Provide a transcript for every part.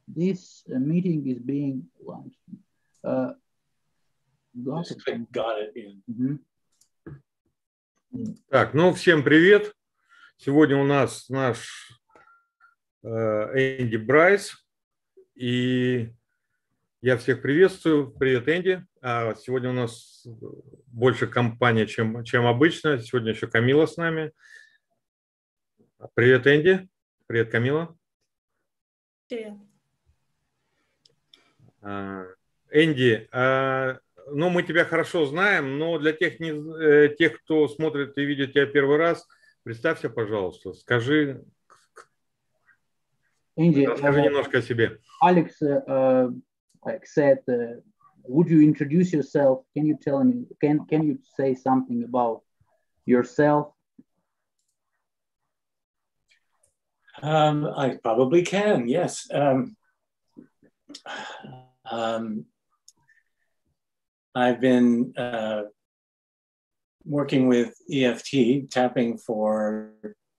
this meeting is being launched. Got it. Yeah. Так, ну всем привет. Сегодня у нас наш Энди Брайс. И я всех приветствую. Привет, Энди. Сегодня у нас больше компания, чем обычно. Сегодня еще Камила с нами. Привет, Энди. Привет, Камила. Привет. Энди, ну, мы тебя хорошо знаем, но для тех, кто смотрит и видит тебя первый раз, представься, пожалуйста, расскажи немножко о себе. Alex said, would you introduce yourself? Can you tell me, can you say something about yourself? I probably can, yes. I've been working with EFT, tapping for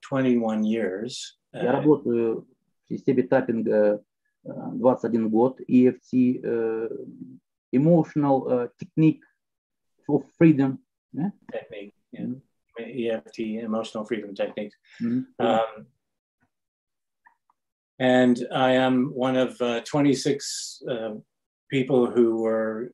21 years. Я работаю в системе таппинга 21 год. EFT, emotional technique for freedom. Yeah? Technique, yeah. EFT, emotional freedom techniques. And I am one of 26 people who were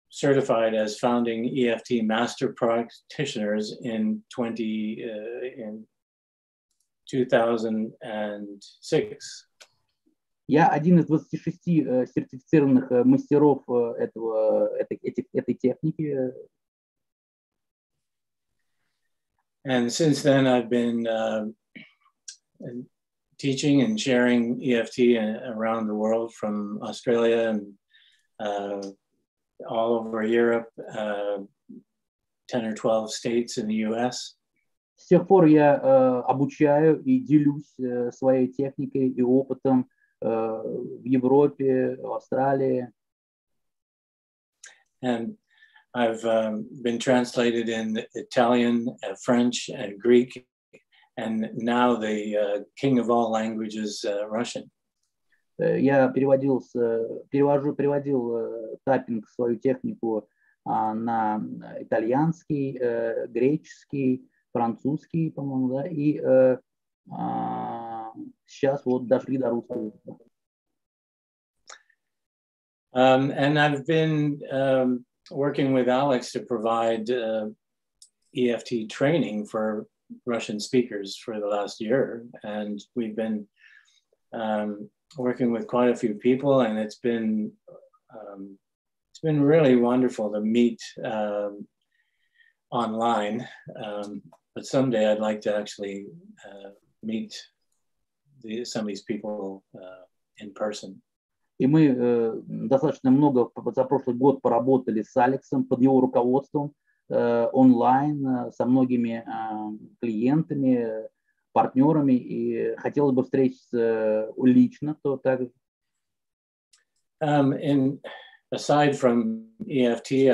certified as founding EFT master practitioners in 2006. Я один из 26 сертифицированных мастеров этой техники. And since then I've been teaching and sharing EFT around the world, from Australia and all over Europe, 10 or 12 states in the US. С тех пор я обучаю и делюсь своей техникой и опытом в Европе, в Австралии. And I've been translated in Italian, French, and Greek, and now the king of all languages, Russian. Я переводил таппинг, свою технику на итальянский, греческий, французский, по-моему, да, и сейчас вот дошли до русского. And I've been working with Alex to provide EFT training for Russian speakers for the last year, and we've been working with quite a few people, and it's been really wonderful to meet online. But someday I'd like to actually meet some of these people in person. И мы достаточно много за прошлый год поработали с Алексом под его руководством онлайн со многими клиентами, партнерами, и хотелось бы встретиться лично, то также. Aside from EFT,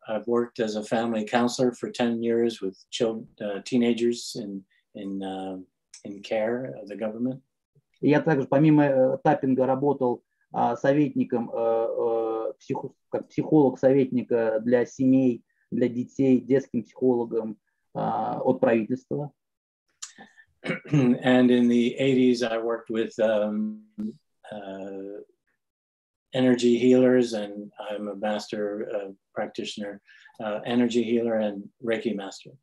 I've worked as a family counselor for 10 years with teenagers in care of the government. Я также помимо таппинга работал советником, как психолог советника для семей, для детей, детским психологом от правительства. And in the 80s, I worked with energy healers, and I'm a master practitioner, energy healer and Reiki master.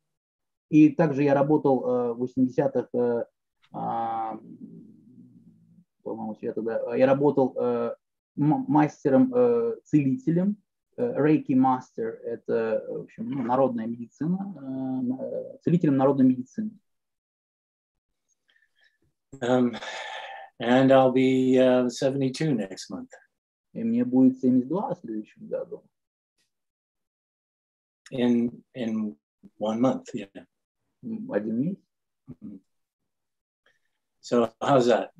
И также я работал в 80-х, по-моему, я работал мастером-целителем, Reiki master, это, в общем, народная медицина, целителем народной медицины. And I'll be 72 next month. И мне будет 72 в следующем году. In 1 month, yeah. Один месяц. So how's that?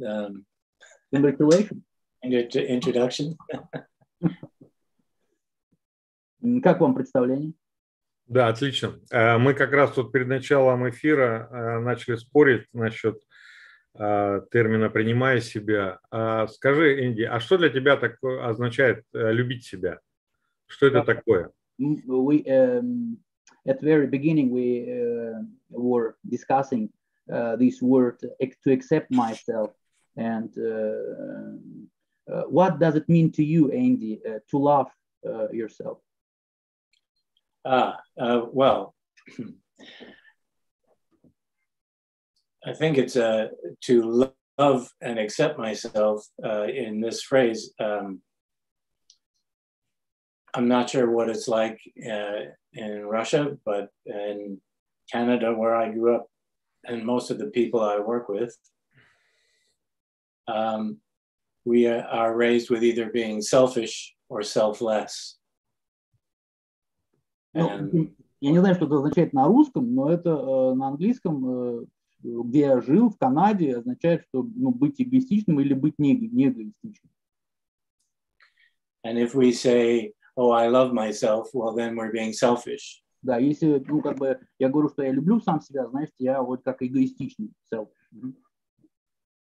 Congratulations. Introduction. Как вам представление? Да, отлично. Мы как раз тут перед началом эфира начали спорить насчет термина «принимая себя». Скажи, Энди, а что для тебя такое означает любить себя? Что это такое? We, at the very beginning, we were discussing this word to accept myself. And what does it mean to you, Andy, to love yourself? Well, I think it's to love and accept myself in this phrase. I'm not sure what it's like in Russia, but in Canada, where I grew up, and most of the people I work with, we are raised with either being selfish or selfless. Ну, я не знаю, что это означает на русском, но это на английском, где я жил, в Канаде, означает, что быть эгоистичным или быть не эгоистичным. And if we say, oh, I love myself, well, then we're being selfish. Да, если, как бы, я говорю, что я люблю сам себя, значит, я вот как эгоистичный.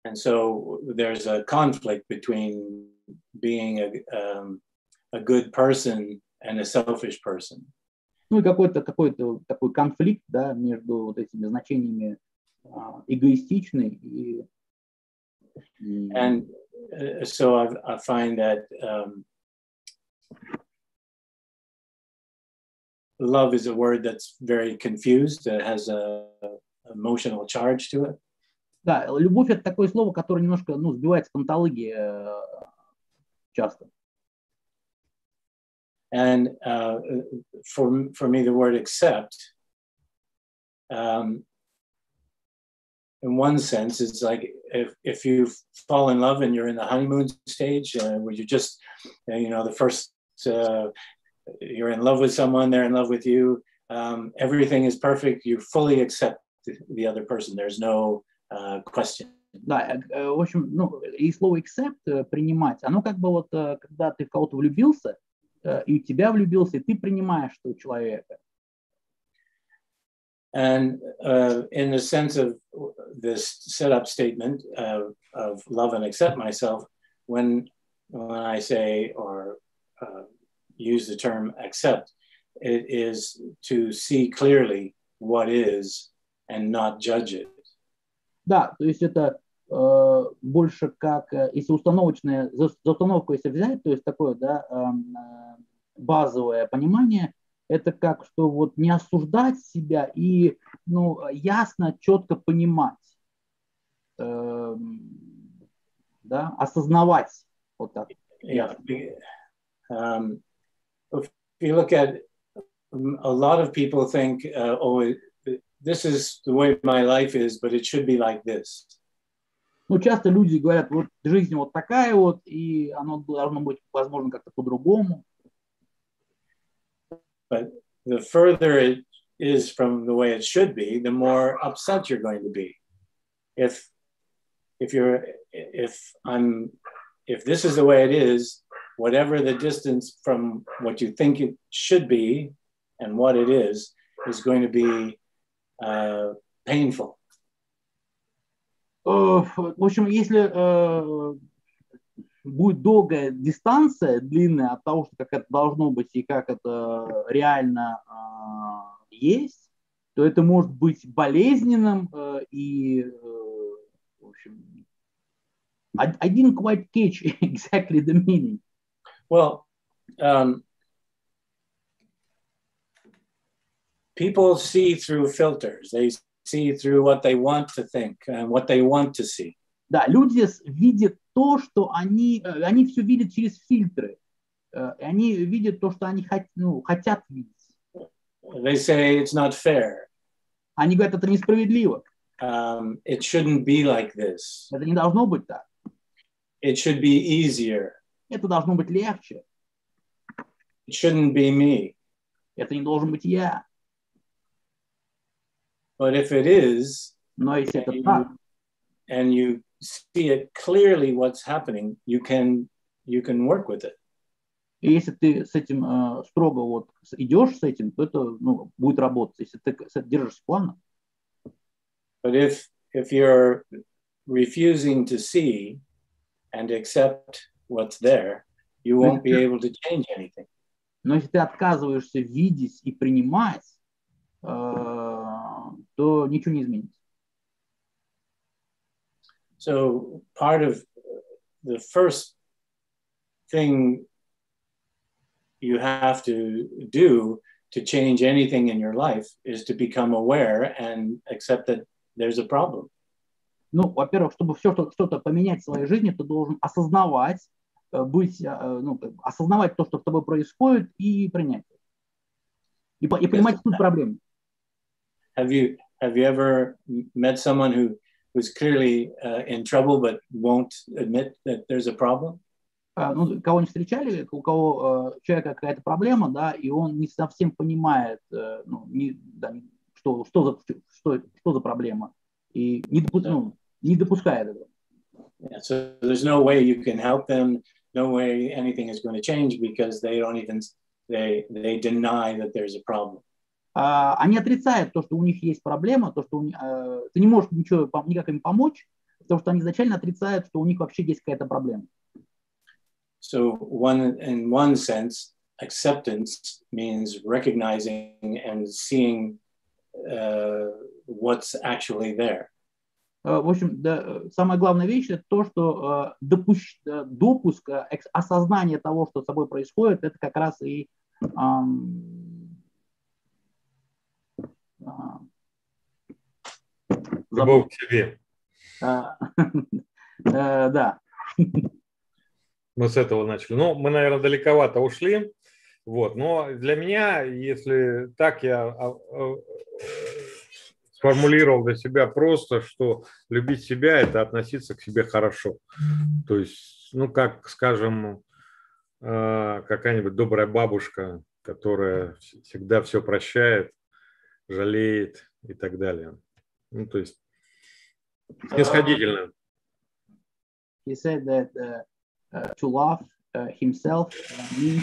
And so there's a conflict between being a good person and a selfish person. Ну и какой-то такой конфликт, да, между вот этими значениями эгоистичный и... And so I find that love is a word that's very confused. It has a emotional charge to it. Да, любовь — это такое слово, которое немножко, сбивает с панталыги часто. And for me, the word accept, in one sense, it's like if you fall in love and you're in the honeymoon stage, where you just, the first, you're in love with someone, they're in love with you, everything is perfect, you fully accept the other person, there's no question. Да, в общем, и слово accept, принимать, оно как бы вот, когда ты в кого-то влюбился, и в тебя влюбился, и ты принимаешь этого человека. And in the sense of this setup statement of love and accept myself, when I say or use the term accept, it is to see clearly what is and not judge it. Да, то есть это больше как, если установочное, за установку если взять, то есть такое, да, базовое понимание, это как, что вот не осуждать себя и, ясно, четко понимать, да, осознавать вот так. Yeah. If you look at a lot of people think, oh, this is the way my life is, but it should be like this. Часто люди говорят, вот жизнь вот такая вот, и оно должно быть, возможно, как-то по-другому. But the further it is from the way it should be, the more upset you're going to be. If this is the way it is, whatever the distance from what you think it should be and what it is going to be painful. В общем, если будет долгая дистанция, длинная от того, что как это должно быть и как это реально есть, то это может быть болезненным и, в общем, I didn't quite catch exactly the meaning. Well, people see through filters. They see through what they want to think and what they want to see. Да, люди видят то, что они все видят через фильтры. Они видят то, что они хотят видеть. They say it's not fair. Они говорят, это несправедливо. It shouldn't be like this. Это не должно быть так. It should be easier. Это должно быть легче. It shouldn't be me. Это не должен быть я. But if it is, Но если это так, and you see it clearly what's happening, you can work with it. И если ты с этим строго вот идешь с этим, то это будет работать. Если ты держишься плана. But if you're refusing to see and accept what's there, you won't be able to change anything. Но если ты отказываешься видеть и принимать, то ничего не изменится. So part of the first thing you have to do to change anything in your life is to become aware and accept that there's a problem. Ну, во-первых, чтобы что-то поменять в своей жизни, ты должен осознавать, осознавать то, что с тобой происходит, и принять. И понимать суть проблемы. Have you ever met someone who's clearly in trouble but won't admit that there's a problem? Кого-нибудь встречали, у кого у человека какая-то проблема, да, и он не совсем понимает, что за проблема, и не допускает этого. Yeah, so there's no way you can help them, no way anything is going to change because they don't even they deny that there's a problem. Они отрицают то, что у них есть проблема, то, что ты не можешь никак им помочь, потому что они изначально отрицают, что у них вообще есть какая-то проблема. So in one sense, acceptance means recognizing and seeing what's actually there. В общем, самая главная вещь — это то, что допуск, осознание того, что с собой происходит, это как раз и любовь к себе. Да. Мы с этого начали. Ну, мы, наверное, далековато ушли. Вот. Но для меня, если так, я сформулировал для себя просто, что любить себя – это относиться к себе хорошо. То есть, как, скажем, какая-нибудь добрая бабушка, которая всегда все прощает, жалеет и так далее. То есть, снисходительно. He said that to love himself means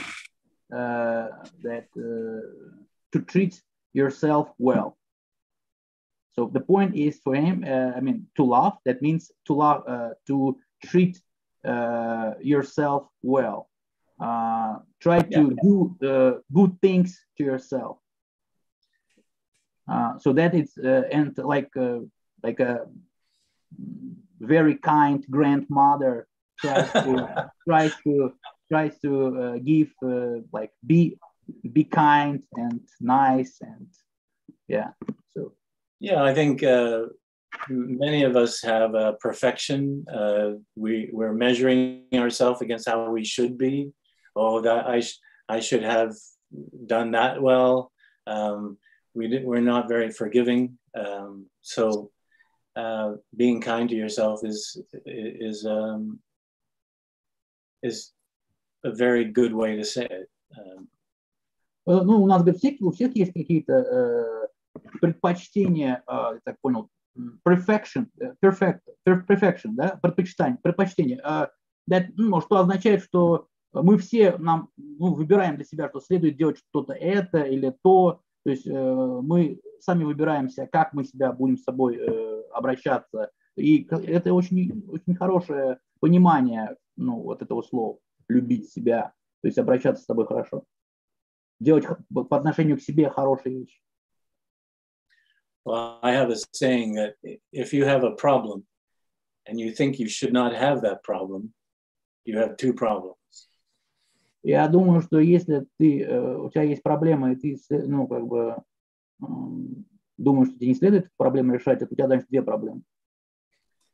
that to treat yourself well. So the point is for him, to love, that means to love, to treat yourself well. Try to do good things to yourself. So that is and like a very kind grandmother tries to give be kind and nice and so. Yeah, I think many of us have perfection. We're measuring ourselves against how we should be. Oh, that I should have done that well. We're not very forgiving. So being kind to yourself is a very good way to say it. У нас у всех есть какие-то предпочтения, я так понял, perfection, да, предпочтение, что означает, что мы все выбираем для себя, что следует делать что-то это или то есть мы сами выбираемся, как мы себя будем с собой обращаться, и это очень, очень хорошее понимание, вот этого слова, любить себя, то есть обращаться с собой хорошо, делать по отношению к себе хорошие вещи. Well, I have a saying that if you have a problem and you think you should not have that problem, you have two problems. Я думаю, что если у тебя есть проблема, и ты думаешь, что тебе не следует эту проблему решать, то у тебя дальше две проблемы.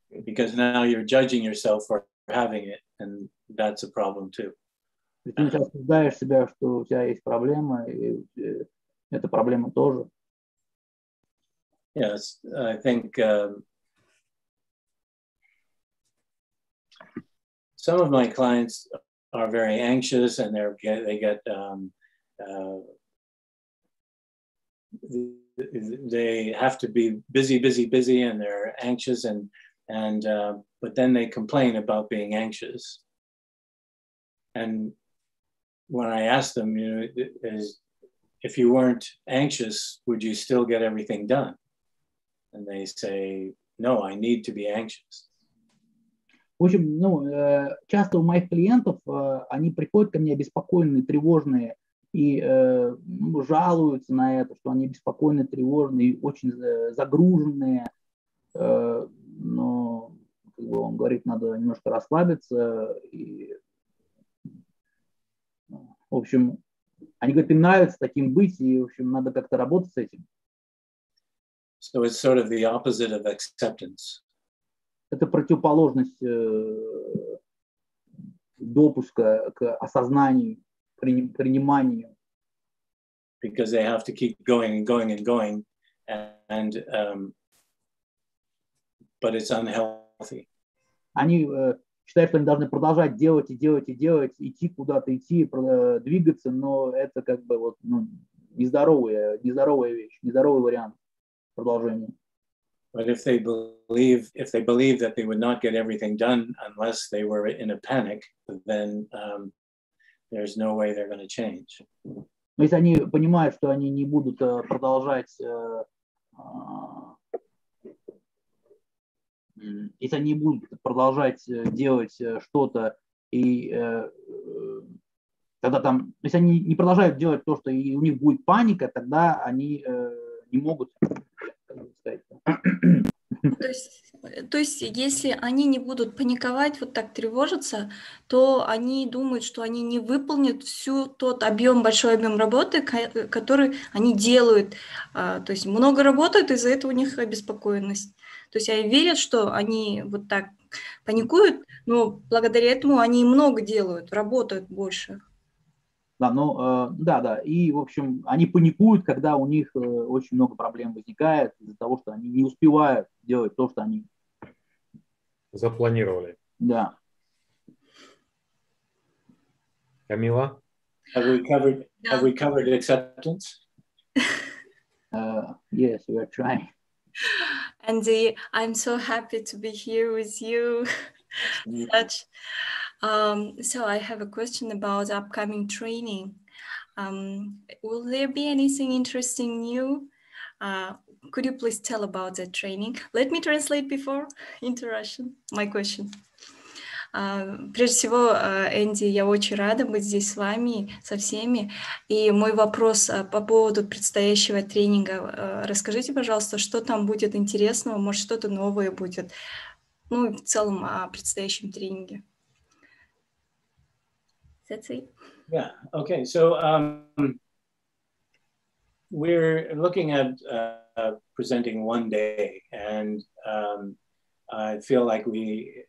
Because now you're judging yourself for having it, and that's a problem too. Ты сейчас осуждаешь себя, что у тебя есть проблема, и это проблема тоже. Yes, I think some of my clients are very anxious, and they have to be busy, and they're anxious, but then they complain about being anxious. And when I asked them, if you weren't anxious, would you still get everything done? And they say, no, I need to be anxious. В общем, часто у моих клиентов они приходят ко мне обеспокоенные, тревожные и жалуются на это, что они беспокойные, тревожные, очень загруженные. Но как бы он говорит, надо немножко расслабиться. И, в общем, они говорят, им нравится таким быть, и, в общем, надо как-то работать с этим. So it's sort of the opposite of acceptance. Это противоположность допуска к осознанию, приниманию. Because they have to keep going and going and going, and but it's unhealthy. Они считают, что они должны продолжать делать и делать и делать, идти куда-то, идти, двигаться, но это как бы вот, нездоровая вещь, нездоровый вариант продолжения. But if they believe that they would not get everything done unless they were in a panic, then there's no way they're going to change. Но если они понимают, что они не будут продолжать, если они будут продолжать делать что-то, и тогда там, если они не продолжают делать то, что и у них будет паника, тогда они не могут, как сказать. То есть, если они не будут паниковать, вот так тревожиться, то они думают, что они не выполнят всю тот большой объем работы, который они делают. То есть много работают, из-за этого у них обеспокоенность. То есть они верят, что они вот так паникуют, но благодаря этому они много делают, работают больше. Да, да. И, в общем, они паникуют, когда у них очень много проблем возникает из-за того, что они не успевают делать то, что они запланировали. Да. Камила? Have we covered acceptance? Yes, we are trying. Andy, I'm so happy to be here with you. So I have a question about upcoming training. Will there be anything interesting new? Could you please tell about that training? Let me translate before into Russian my question. Прежде всего, Энди, я очень рада быть здесь с вами, со всеми. И мой вопрос по поводу предстоящего тренинга. Расскажите, пожалуйста, что там будет интересного, может, что-то новое будет, ну и в целом о предстоящем тренинге. That's it. Yeah, okay. So we're looking at presenting one day, and I feel like we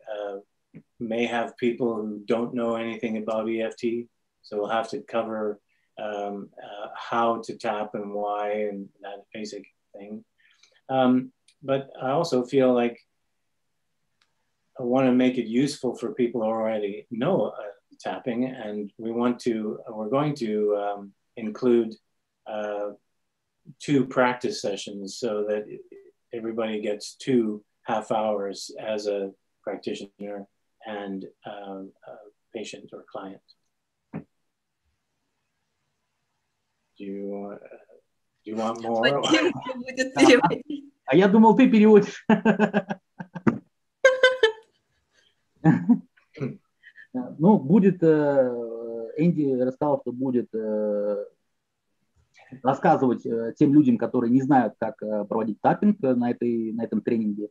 may have people who don't know anything about EFT, so we'll have to cover how to tap and why and that basic thing. But I also feel like I want to make it useful for people who already know tapping, and we're going to include 2 practice sessions so that everybody gets 2 half hours as a practitioner and a patient or client. Do you want more? А я думал, ты переводишь. Ну, будет, Энди рассказал, что будет рассказывать тем людям, которые не знают, как проводить таппинг на этом тренинге,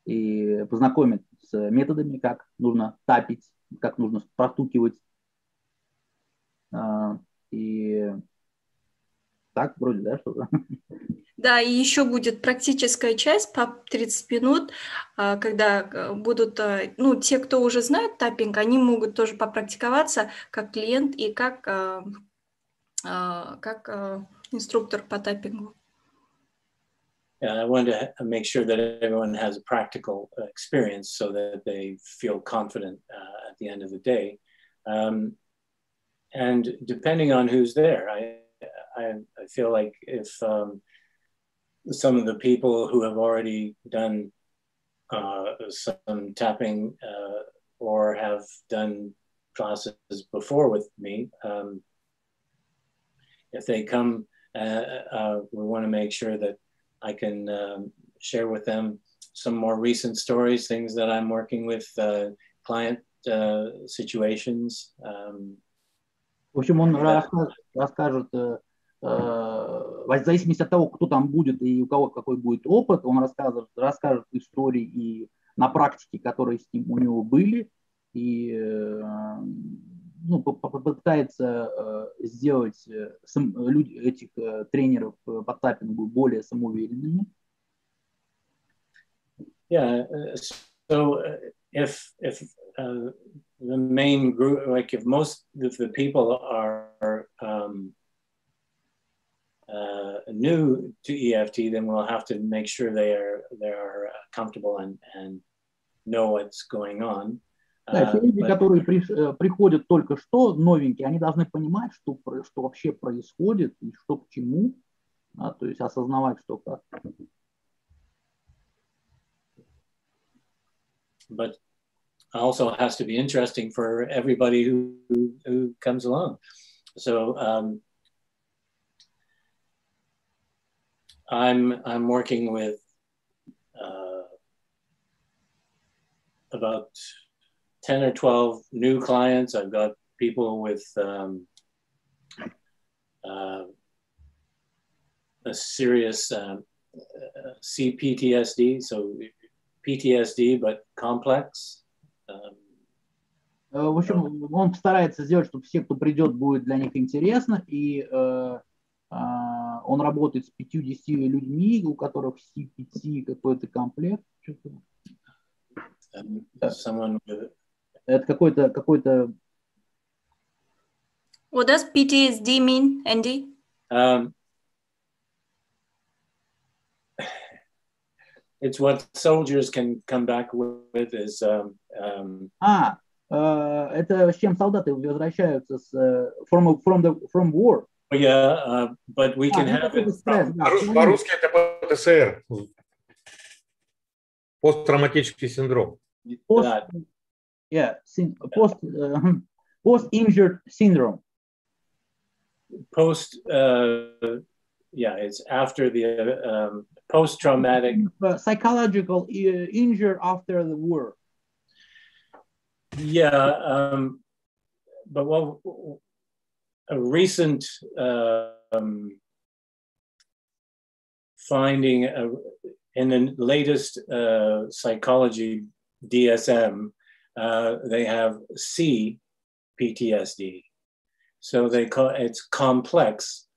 и познакомить с методами, как нужно тапить, как нужно простукивать. И так вроде, да, что-то. Да, и еще будет практическая часть по 30 минут, когда будут, ну, те, кто уже знает таппинг, они могут тоже попрактиковаться как клиент и как инструктор по таппингу. I want to make sure that everyone has a practical experience so that they feel confident at the end of the day. And depending on who's there, I feel like if some of the people who have already done some tapping or have done classes before with me. If they come, we want to make sure that I can share with them some more recent stories, things that I'm working with, client situations. В общем, он расскажет, в зависимости от того, кто там будет и у кого какой будет опыт, он расскажет истории и на практике, которые с ним у него были, и ну, попытается сделать этих тренеров по таппингу более самоуверенными. Yeah, so if the main group, like if most of the people are new to EFT, then we'll have to make sure they are comfortable and know what's going on. Да, те люди, которые приходят только что, новенькие, они должны понимать, что вообще происходит и что к чему, то есть осознавать, что как. But also has to be interesting for everybody who comes along. So I'm working with about 10 or 12 new clients. I've got people with a serious CPTSD, so PTSD, but complex. В общем, он старается сделать, чтобы все, кто придет, будет для них интересно, и он работает с 50 людьми, у которых CPT какой-то комплект. Это какой-то... What does PTSD mean, Andy? It's what soldiers can come back with is... это с чем солдаты возвращаются from war. Yeah, but we can have it... По-русски это ПТСР. Посттравматический синдром. Post-injured syndrome. Yeah, it's after the post-traumatic... Psychological injury after the war. Yeah, but a recent finding in the latest psychology DSM, they have C PTSD. So they call it's complex,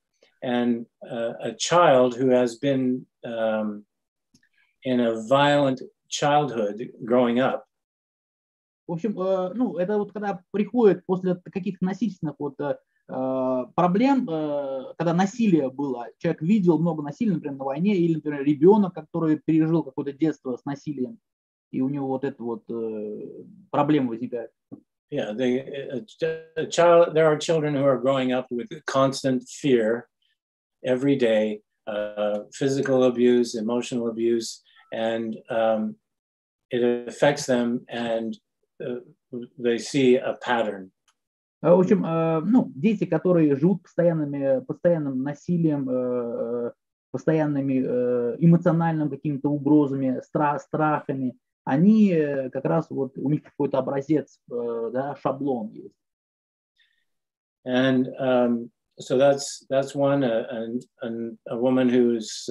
and a child who has been in a violent childhood growing up. В общем, ну, это вот когда приходит после каких-то насильственных вот проблем, когда насилие было, человек видел много насилия, например, на войне, или, например, ребенок, который пережил какое-то детство с насилием, и у него вот эта вот проблема возникает. Yeah, there are children who are growing up with constant fear every day, physical abuse, emotional abuse, and it affects them, and they see a pattern. В общем, ну, дети, которые живут постоянным насилием, постоянными эмоциональными какими-то угрозами, страхами, они как раз вот у них какой-то образец, да, шаблон есть. And so that's one, a woman who's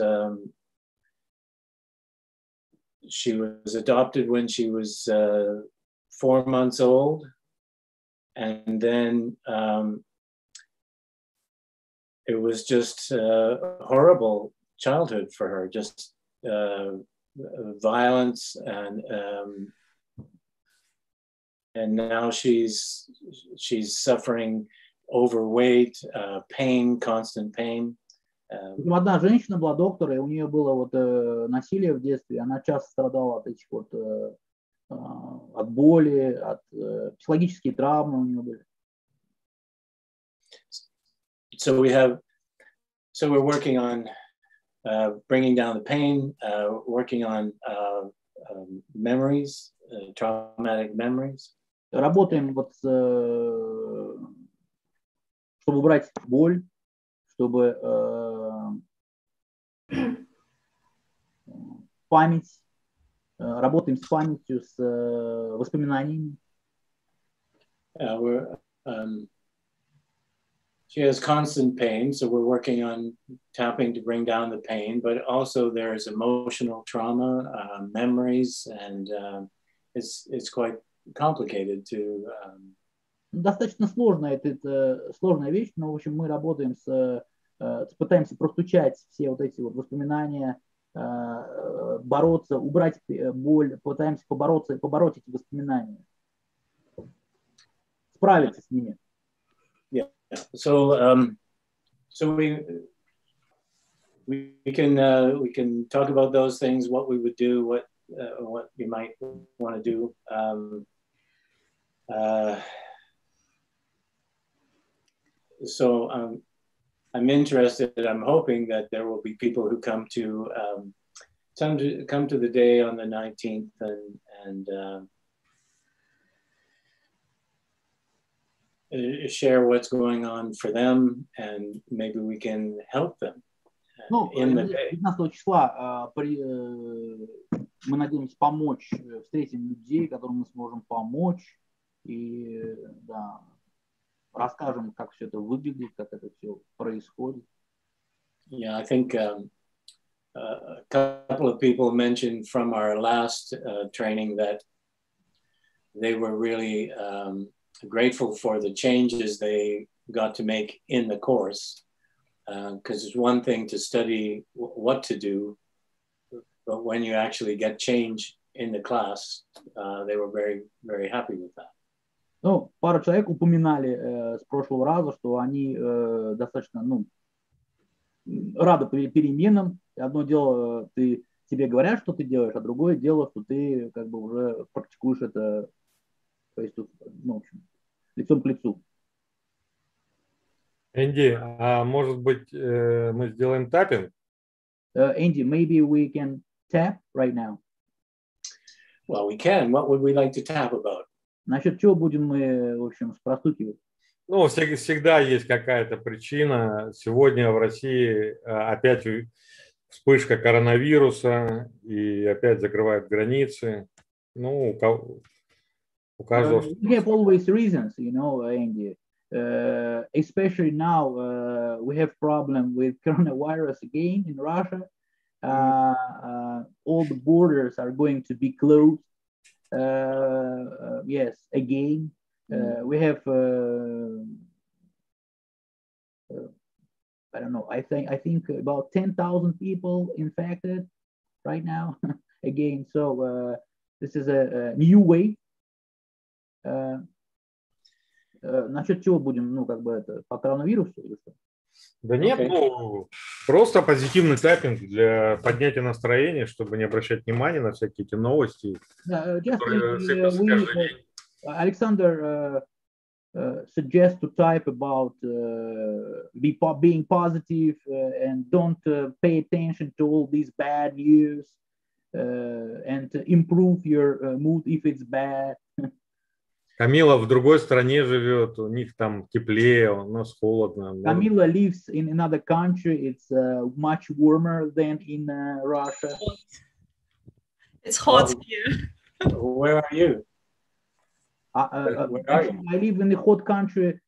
she was adopted when she was 4 months old, and then it was just a horrible childhood for her, just violence, and now she's suffering overweight, pain, constant pain. Одна женщина была доктор, и у нее было вот насилие в детстве, она часто страдала от этих вот от боли, от психологические травмы у нее были. So we're working on bringing down the pain, working on memories, traumatic memories. Работаем вот чтобы убрать боль, чтобы память, работаем с памятью, с воспоминаниями. She has constant pain, so we're working on tapping to bring down the pain, but also there's emotional trauma, memories, and it's quite complicated to... Достаточно сложно, это сложная вещь, но, в общем, мы работаем пытаемся простучать все вот эти вот воспоминания, бороться, убрать боль, пытаемся побороть эти воспоминания, справиться с ними. Yeah. So we can talk about those things, what we would do, what you might want to do. So I'm interested. I'm hoping that there will be people who come to the day on the 19th and share what's going on for them, and maybe we can help them in the day. 19 числа мы надеемся помочь, встретим людей, которым мы сможем помочь, и да, расскажем, как все это выглядит, как это все происходит. Yeah, I think a couple of people mentioned from our last training that they were really grateful for the changes they got to make in the course, because it's one thing to study what to do, but when you actually get change in the class, they were very, very happy with that. Ну, пара человек упоминали с прошлого раза, что они достаточно, рады переменам. Одно дело, тебе говорят, что ты делаешь, а другое дело, что ты как бы уже практикуешь это, то есть, в общем, лицом к лицу. Энди, а может быть, мы сделаем таппинг? Энди, maybe we can tap right now. Well, we can. What would we like to tap about? Насчет чего будем мы, в общем, простукивать? Ну, всегда есть какая-то причина. Сегодня в России опять вспышка коронавируса, и опять закрывают границы. Ну, у каждого... We have always reasons, you know, Andy. Especially now, we have problem with coronavirus again in Russia. All the borders are going to be closed. Yes, again. We have, I don't know, I think about 10,000 people infected right now again. So this is a new wave. Насчет чего будем, как бы это, по коронавирусу или что? Да нет, просто позитивный таппинг для поднятия настроения, чтобы не обращать внимания на всякие эти новости, которые сыпятся каждый день. Alexander suggests to type about being positive and don't pay attention to all these bad news and to improve your mood if it's bad. Камила в другой стране живет, у них там теплее, у нас холодно. Camila lives in another country. It's much warmer than in Russia. It's hot here. Where are you? Actually, I live in a hot country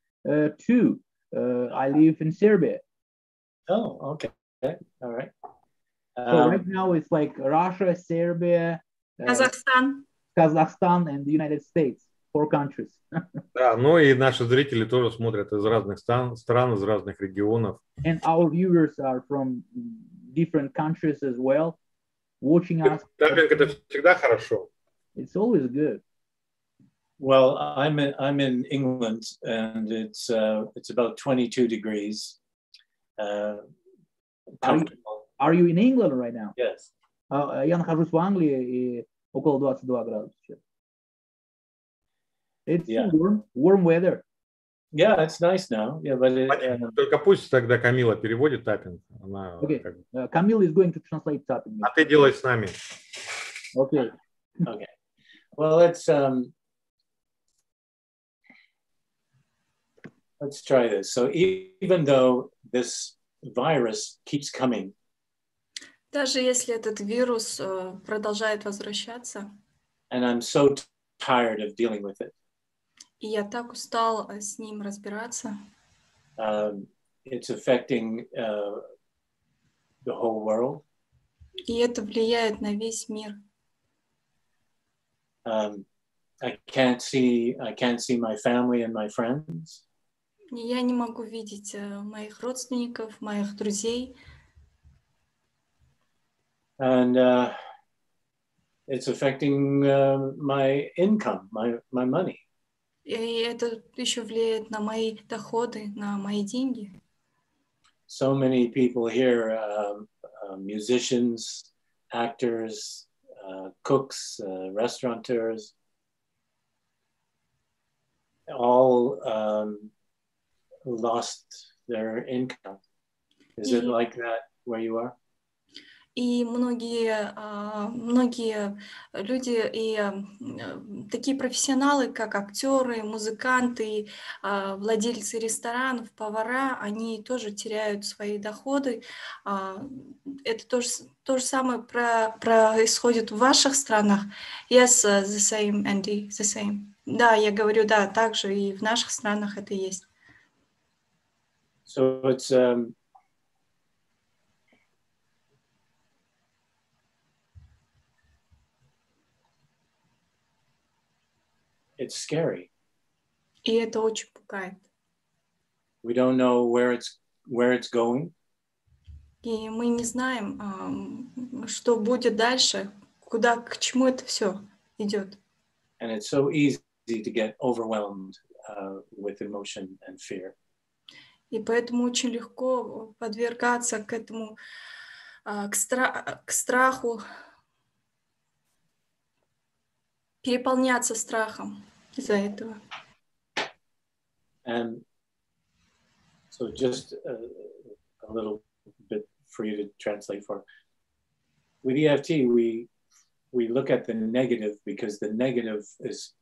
too. I live in Serbia. Oh, okay. All right. So right now it's like Russia, Serbia, Kazakhstan, and the United States. 4 countries. Да, ну и наши зрители тоже смотрят из разных стран, из разных регионов. And our viewers are from different countries as well, watching us. Таппинг это всегда хорошо. It's always good. Well, I'm in England, and it's about 22 degrees. Are you in England right now? Yes. Я нахожусь в Англии и около 22 градусов сейчас. It's warm weather. Yeah, it's nice now. Yeah, but только пусть тогда Камила переводит таппинг. Она, okay. Camila is going to translate tapping. А ты делай с нами. Okay. Okay. Well, let's try this. So even though this virus keeps coming, Даже если этот вирус продолжает возвращаться, and I'm so tired of dealing with it, и я так устал с ним разбираться, it's affecting the whole world. и это влияет на весь мир. I can't see my family and my friends. И я не могу видеть моих родственников, моих друзей. And it's affecting my income, my money. И это еще влияет на мои доходы, на мои деньги. So many people here, musicians, actors, cooks, restaurateurs, all lost their income. Is it like that where you are? И многие люди, и такие профессионалы, как актеры, музыканты, владельцы ресторанов, повара, они тоже теряют свои доходы. Это то же самое происходит в ваших странах. Yes, the same, Andy, the same. Да, я говорю, да, также и в наших странах это есть. So it's scary. И это очень пугает. We don't know where it's going. И мы не знаем, что будет дальше, куда, к чему это все идет. And it's so easy to get overwhelmed with emotion and fear. И поэтому очень легко подвергаться к этому, к страху, переполняться страхом из-за этого. And so just a little bit for you to translate for. With EFT, we look at the negative because the negative is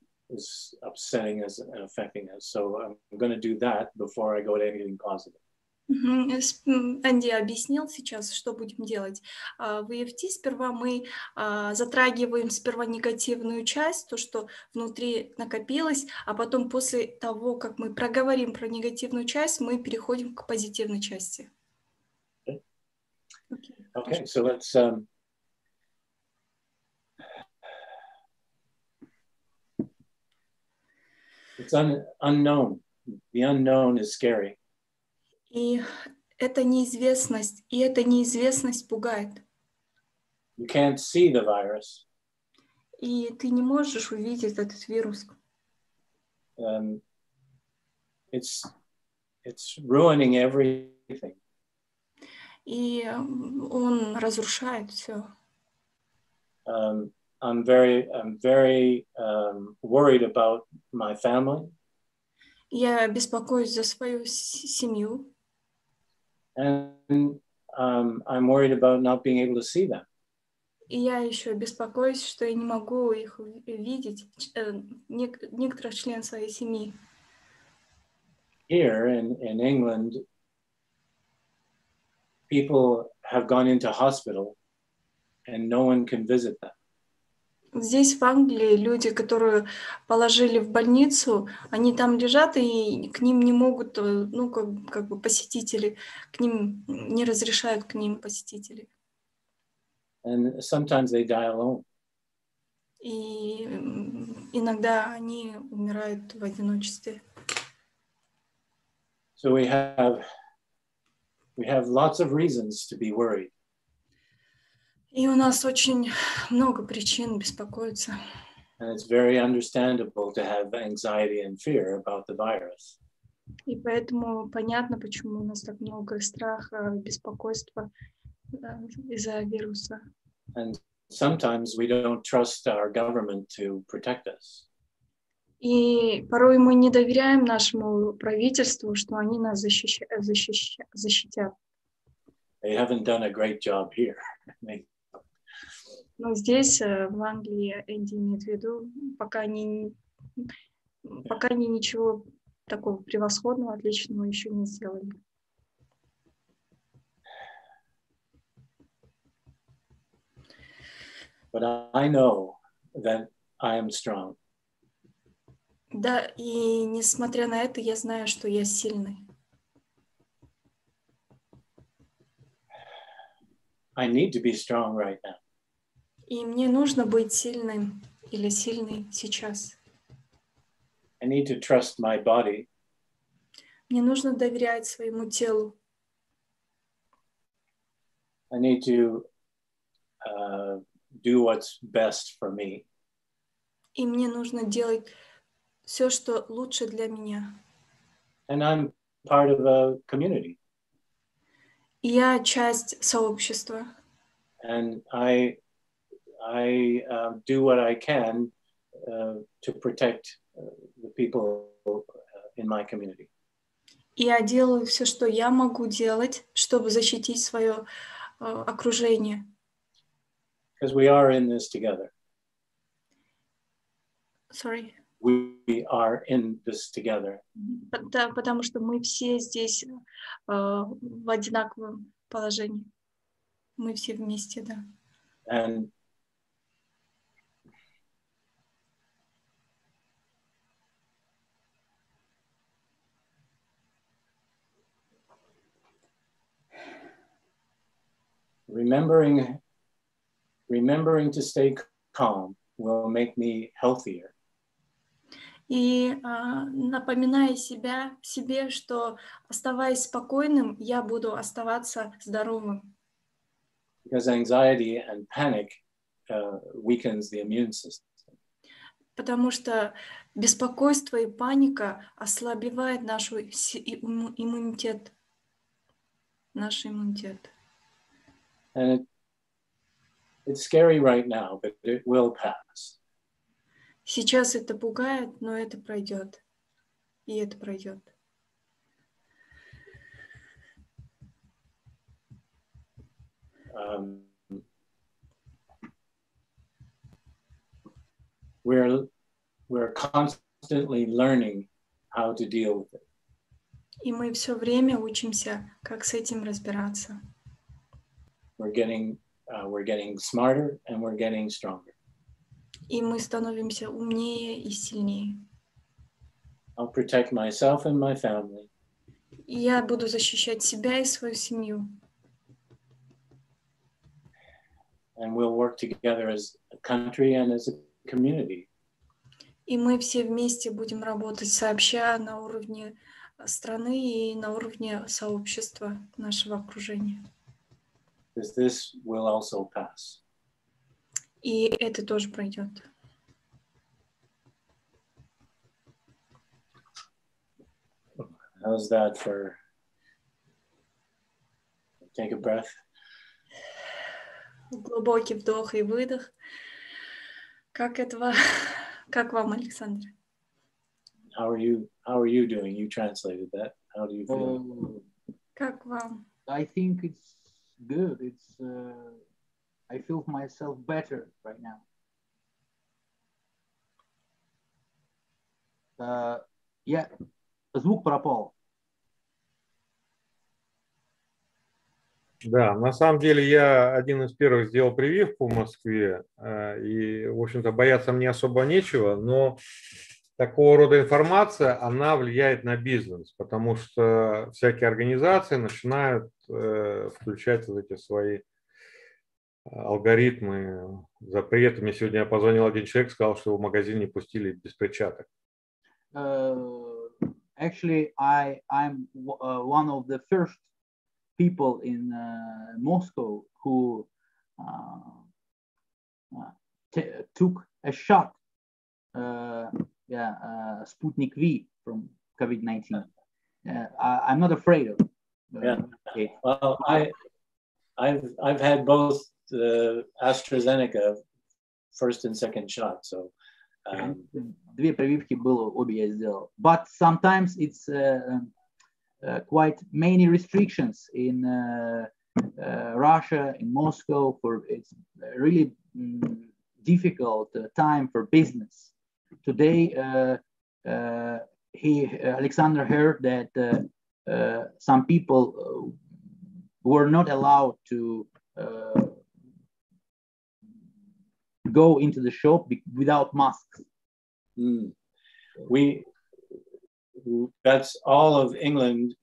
upsetting us and affecting us. So I'm going to do that before I go to anything positive. Энди объяснил сейчас, что будем делать. В EFT сперва мы затрагиваем негативную часть, то, что внутри накопилось, а потом после того, как мы проговорим про негативную часть, мы переходим к позитивной части. Okay, so let's it's unknown. The unknown is scary. И эта неизвестность пугает. You can't see the virus. И ты не можешь увидеть этот вирус. It's ruining everything. И он разрушает все. I'm very worried about my family. Я беспокоюсь за свою семью. And I'm worried about not being able to see them. И я еще беспокоюсь, что я не могу их видеть, некоторых членов своей семьи. Here in England, people have gone into hospital and no one can visit them. Здесь, в Англии, люди, которые положили в больницу, они там лежат, и к ним не могут, как бы посетители, к ним не разрешают к ним посетители. And sometimes they die alone. И иногда они умирают в одиночестве. So we have lots of reasons to be worried. И у нас очень много причин беспокоиться. And it's very understandable to have anxiety and fear about the virus. И поэтому понятно, почему у нас так много страха, беспокойства из-за вируса. And sometimes we don't trust our government to protect us. И порой мы не доверяем нашему правительству, что они нас защитят. They haven't done a great job here. Но здесь, в Англии, Энди имеет в виду, пока они ничего такого превосходного, отличного еще не сделали. But I know that I am strong. Да, и несмотря на это, я знаю, что я сильный. I need to be strong right now. И мне нужно быть сильным или сильной сейчас. I need to trust my body. Мне нужно доверять своему телу. I need to do what's best for me. И мне нужно делать все, что лучше для меня. And I'm part of a community. И я часть сообщества. And I do what I can to protect the people in my community. И я делаю все, что я могу делать, чтобы защитить свое окружение. Because we are in this together. Sorry. We are in this together. Потому что мы все здесь в одинаковом положении. Мы все вместе, да. And remembering to stay calm will make me healthier. И напоминая себе, что оставаясь спокойным, я буду оставаться здоровым. Because anxiety and panic weakens the immune system. Потому что беспокойство и паника ослабевает наш иммунитет. Наш иммунитет. And it's scary right now, but it will pass. Сейчас это пугает, но это пройдет. И это пройдет. We're constantly learning how to deal with it. И мы все время учимся, как с этим разбираться. We're getting smarter and we're getting stronger. И мы становимся умнее и сильнее. I'll protect myself and my family. И я буду защищать себя и свою семью. And we'll work together as a country and as a community. И мы все вместе будем работать сообща на уровне страны и на уровне сообщества нашего окружения. Because this will also pass. И это тоже пройдет. How's that for? Take a breath. Глубокий вдох и выдох. Как вам, Александр? How are you doing? You translated that. How do you feel? Как вам? I think it's good. I feel myself better right now. Звук пропал. Да, на самом деле я один из первых сделал прививку в Москве, и, в общем-то, бояться мне особо нечего, но такого рода информация, она влияет на бизнес, потому что всякие организации начинают включать вот эти свои алгоритмы, запреты. Мне сегодня позвонил один человек, сказал, что его в магазин не пустили без перчаток. Actually, I'm one of the first people in Moscow who took a shot, Sputnik V from COVID-19. I'm not afraid of it. Well, I've had both AstraZeneca first and second shot, so. Две прививки было, обе я сделал. But sometimes it's quite many restrictions in Russia, in Moscow. It's really difficult time for business. Today, Alexander heard that some people were not allowed to go into the shop without masks. That's all of England,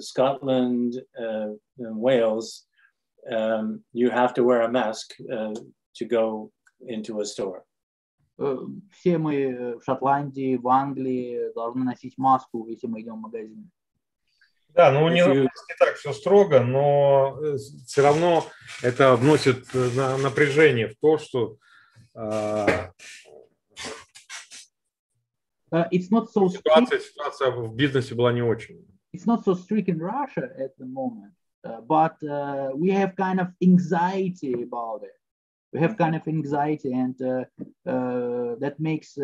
Scotland, and Wales. You have to wear a mask to go into a store. Все мы в Шотландии, в Англии должны носить маску, если мы идем в магазин. Да, ну не так все строго, но все равно это вносит напряжение в то, что It's not so ситуация в бизнесе была не очень. It's not so strict in Russia at the moment, but we have kind of anxiety about it. We have kind of anxiety, and that makes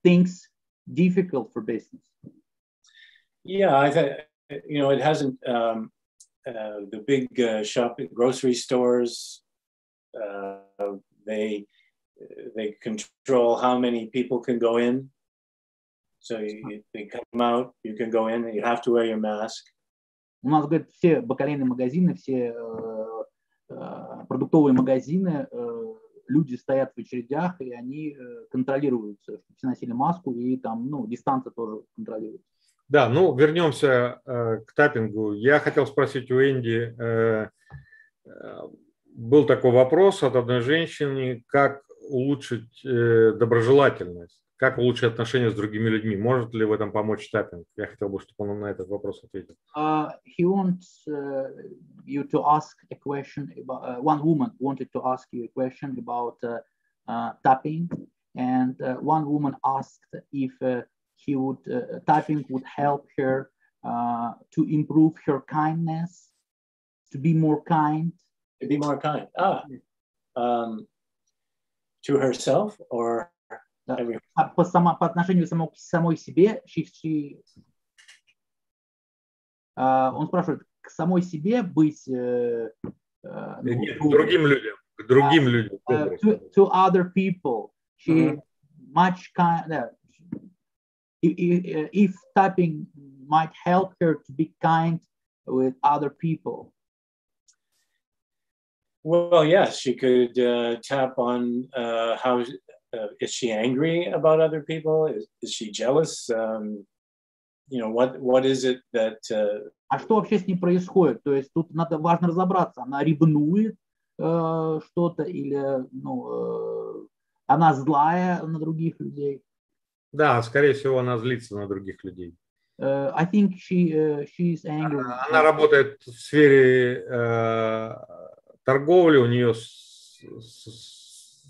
things difficult for business. Yeah, I think it hasn't. The big shopping grocery stores, they control how many people can go in. So they come out, you can go in, and you have to wear your mask. У нас, говорит, все бакалейные магазины, все продуктовые магазины, люди стоят в очередях, и они контролируются, чтобы все носили маску, и там, дистанция тоже контролируется. Да, вернемся к таппингу. Я хотел спросить у Энди, был такой вопрос от одной женщины, как улучшить доброжелательность, как улучшить отношения с другими людьми. Может ли в этом помочь таппинг? Я хотел бы, чтобы он на этот вопрос ответил. He wants you to ask a question about, one woman wanted to ask you a question about tapping, and one woman asked if tapping would help her to improve her kindness, to be more kind. To be more kind. To herself or everyone? По отношению к самой себе, он спрашивает, к самой себе быть Нет, к другим людям. К другим людям. To other people. She much kind. If tapping might help her to be kind with other people. Well, yes, she could tap on how is she angry about other people? Is she jealous? What is it that? А что вообще с ней происходит? То есть тут важно разобраться. Она ревнует что-то или она злая на других людей? Да, скорее всего, она злится на других людей. I think she's angry. Она работает в сфере торговли, у нее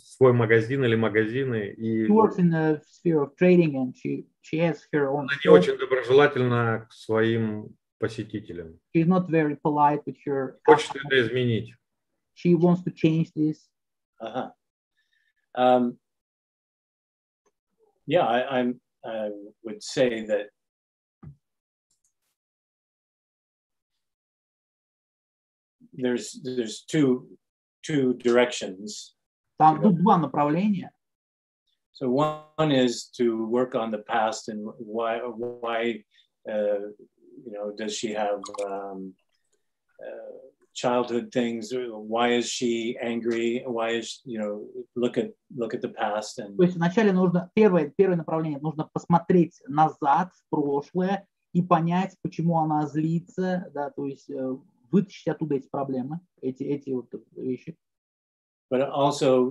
свой магазин или магазины. She works in the sphere of trading, and she has her own. Она не очень доброжелательна к своим посетителям. She's not very polite with her. Хочет это изменить. She wants to change this. Yeah, I would say that there's two directions. Там тут два направления. So one is to work on the past and why does she have childhood things? Why is she angry? Why is look at the past and. То есть вначале нужно первое направление, нужно посмотреть назад в прошлое и понять, почему она злится, да, то есть вытащить оттуда эти проблемы, эти вот вещи. But also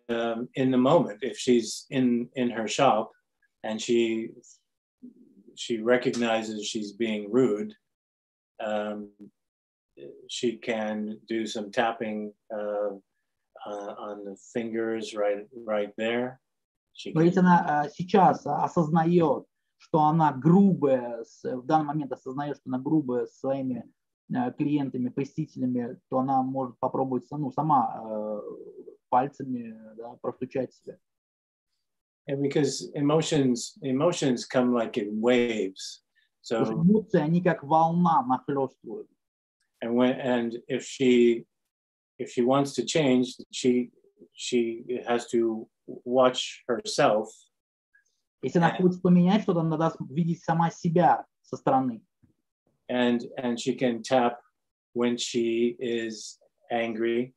in the moment, if she's in her shop and she recognizes she's being rude, she can do some tapping on the fingers right there. Но если она сейчас осознает, что она грубая, в данный момент осознает, что она грубая с своими клиентами, посетителями, то она может попробовать сама пальцами, да, простучать себя. And because emotions come like in waves. So эмоции, они как волна нахлёстывают. And if she wants to change, she has to watch herself Если она хочет поменять что-то, она даст видеть сама себя со стороны. And she can tap when she is angry.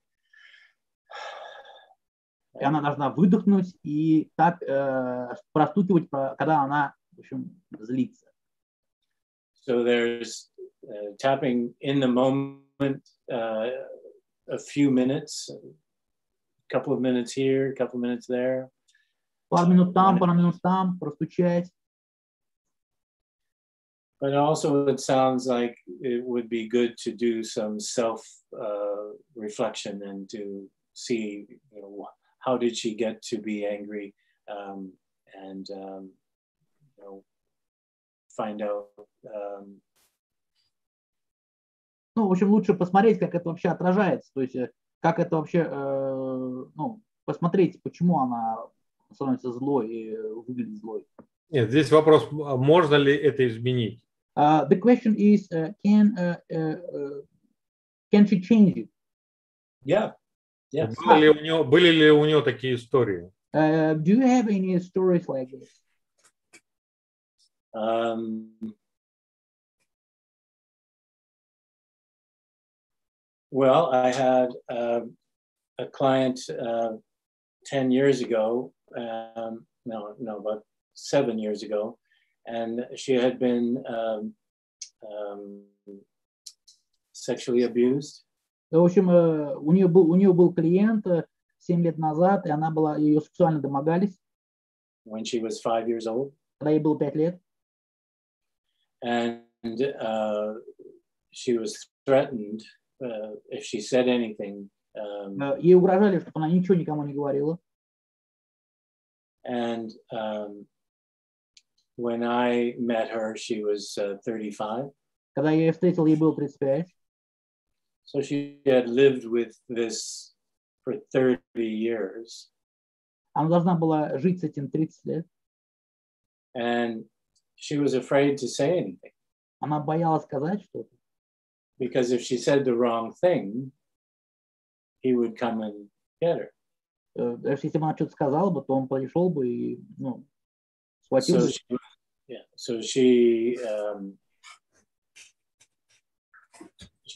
И она должна выдохнуть и так простукивать, когда она, в общем, злится. So there's tapping in the moment, a few minutes, a couple of minutes here, a couple of minutes there. Пару минут там, простучать. But also it sounds like it would be good to do some self-reflection and to see, you know, how did she get to be angry, and you know, find out. Ну, в общем, лучше посмотреть, как это вообще отражается, то есть как это вообще, ну, посмотреть, почему она становится злой и выглядит злой. Нет, здесь вопрос, можно ли это изменить? The question is, can she change it? Yeah. Yes. Были ли у нее такие истории? Do you have any stories like this? Well, I had a client 10 years ago, no, about 7 years ago, and she had been sexually abused. В общем, у нее был клиент 7 лет назад, и ее сексуально домогались. When she was 5 years old. Когда ей было 5 лет. And she was threatened if she said anything. Ей угрожали, чтобы она ничего никому не говорила. And when I met her, she was 35. Когда я ее встретил, ей было 35. So she had lived with this for 30 years. Она должна была жить с этим 30 лет. And she was afraid to say anything. Она боялась сказать что-то. Because if she said the wrong thing, he would come and get her. Если бы она что-то сказала бы, то он пришел бы и, ну, схватил бы. So she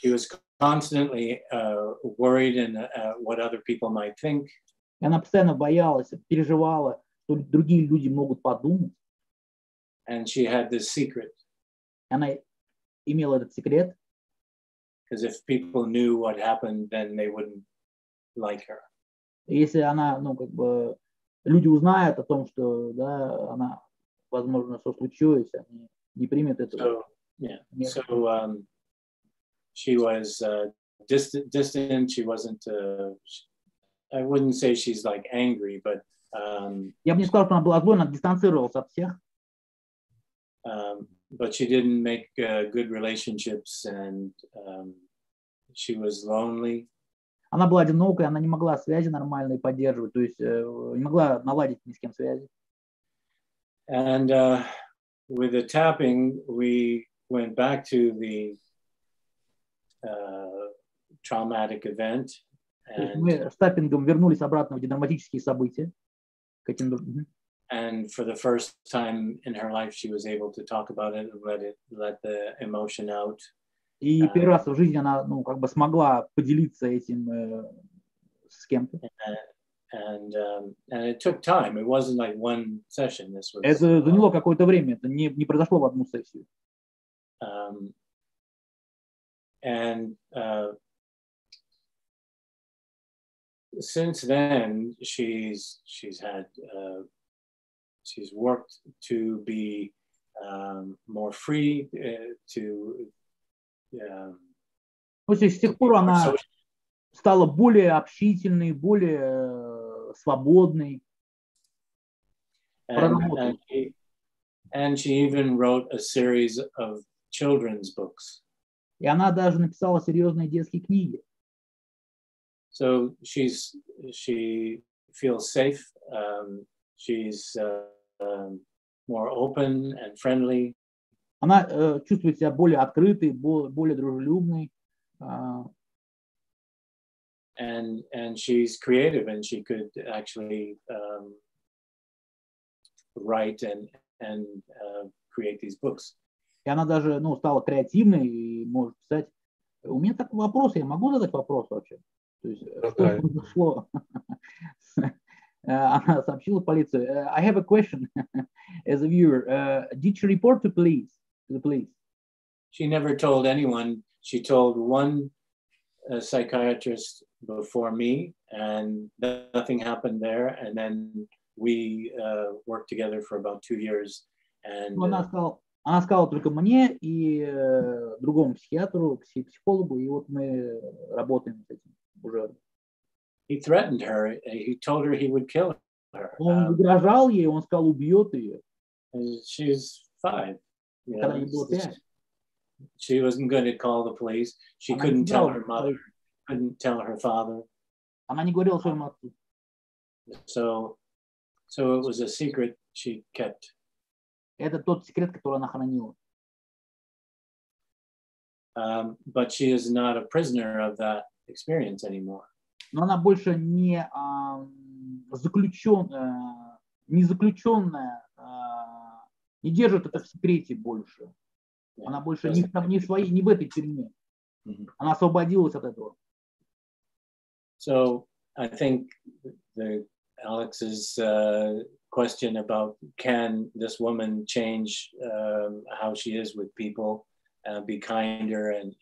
was constantly worried and what other people might think. И она постоянно боялась, переживала, что другие люди могут подумать. And she had this secret. Она имела этот секрет. Because if people knew what happened, then they wouldn't like her. Если она, ну, как бы, люди узнают о том, что, да, она, возможно, что случилось, они не примут этого. So she was distant. She wasn't. I wouldn't say she's like angry, but. Я бы не сказал, что она была злой, она дистанцировалась от всех. But she didn't make good relationships, and she was lonely. Она была одинокой, она не могла связи нормальные поддерживать, то есть не могла наладить ни с кем связи. And with the tapping, we went back to the traumatic event. Мы с таппингом вернулись обратно в драматические события. And for the first time in her life, she was able to talk about it and let the emotion out. И первый раз в жизни она, ну, как бы смогла поделиться этим с кем-то. And it took time. It wasn't like one session. This was. Это заняло какое-то время. Это не произошло в одну сессию. And since then, she's worked to be more free, to. С тех пор она стала более общительной, более свободной. And she even wrote a series of children's books. И она даже написала серьезные детские книги. So she feels safe. She's more open and friendly. Она чувствует себя более открытой, более дружелюбной. And she's creative, and she could actually write and create these books. И она даже, ну, стала креативной и может писать. У меня такой вопрос, я могу задать вопрос вообще? То есть, что произошло? Она сообщила полиции. I have a question as a viewer. Did she report to the police? She never told anyone. She told one psychiatrist before me, and nothing happened there. And then we worked together for about 2 years. And она сказала только мне и другому психиатру, психологу, и вот мы работаем с этим уже. He threatened her. He told her he would kill her. Он угрожал ей, он сказал, убьет ее. She's 5. Когда ей было 5. She wasn't going to call the police. She couldn't tell her mother, couldn't tell her father. Она не говорила своему отцу. So it was a secret she kept. Это тот секрет, который она хранила. But she is not a prisoner of that experience anymore. Но она больше не заключенная, не держит это в секрете больше. Она больше не в этой тюрьме. Она освободилась от этого. So I think Alex's question about can this woman change how she is with people, be kinder, and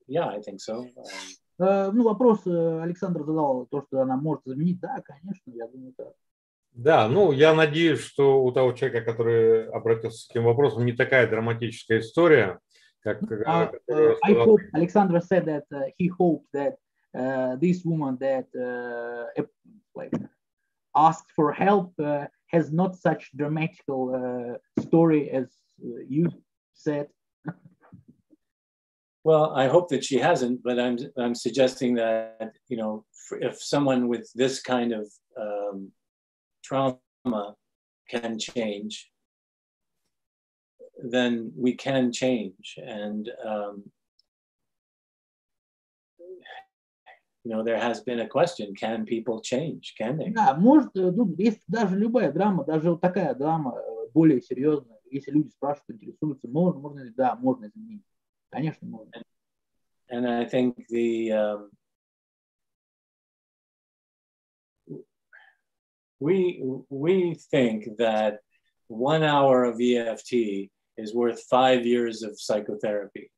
yeah, I think so. Ну, вопрос Александр задал, то, что она может изменить. Да, конечно, я думаю, так. Да, ну, я надеюсь, что у того человека, который обратился к этим вопросам, не такая драматическая история, как... I hope Alexander said that he hoped that this woman that asked for help has not such dramatical story as you said. Well, I hope that she hasn't, but I'm suggesting that, you know, if someone with this kind of trauma can change, then we can change. And, you know, there has been a question, can people change? Can they? Да, может, ну, если даже любая драма, даже вот такая драма более серьезная, если люди спрашивают, интересуются, можно изменить. Конечно, можно. And I think we think that 1 hour of EFT is worth 5 years of psychotherapy.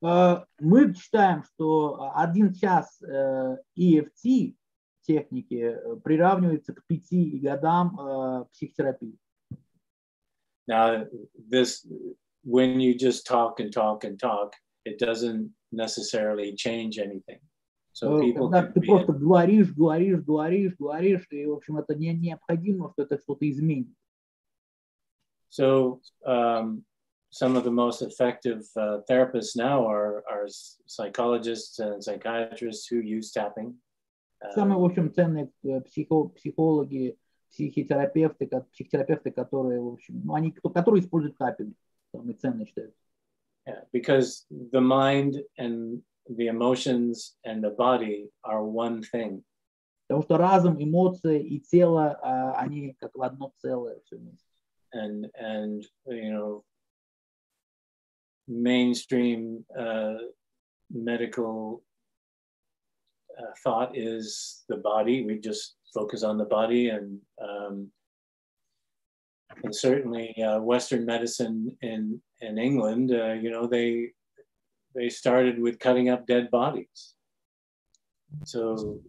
Мы считаем, что 1 час EFT техники приравнивается к 5 годам психотерапии. Now, when you just talk and talk and talk, it doesn't necessarily change anything. So people когда ты просто говоришь, и, в общем, это не необходимо, что это что-то изменит. So some of the most effective therapists now are psychologists and psychiatrists who use tapping. Самые, в общем, ценные психологи, психотерапевты, которые, в общем, ну, которые используют таппинг, самые ценные считаются. Yeah, because the mind and the emotions and the body are one thing. Потому что разум, эмоции и тело, они как в одно целое все вместе. And you know, mainstream medical thought is the body. We just focus on the body, and certainly Western medicine in England, you know, they started with cutting up dead bodies. So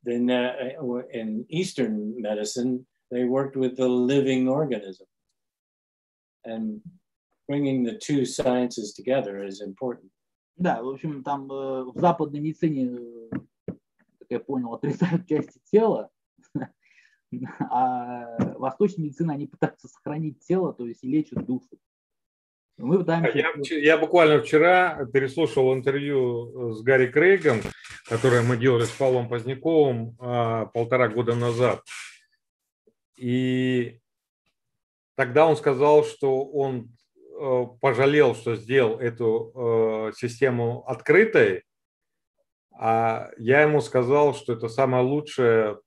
then in Eastern medicine, they worked with the living organism. And bringing the two sciences together is important. Да, в общем, там в западной медицине, как я понял, отрезают части тела, а в восточной медицине они пытаются сохранить тело, то есть и лечат душу. Мы пытаемся... Я буквально вчера переслушал интервью с Гарри Крейгом, которое мы делали с Павлом Поздняковым 1,5 года назад. И тогда он сказал, что он пожалел, что сделал эту систему открытой, а я ему сказал, что это самое лучшее,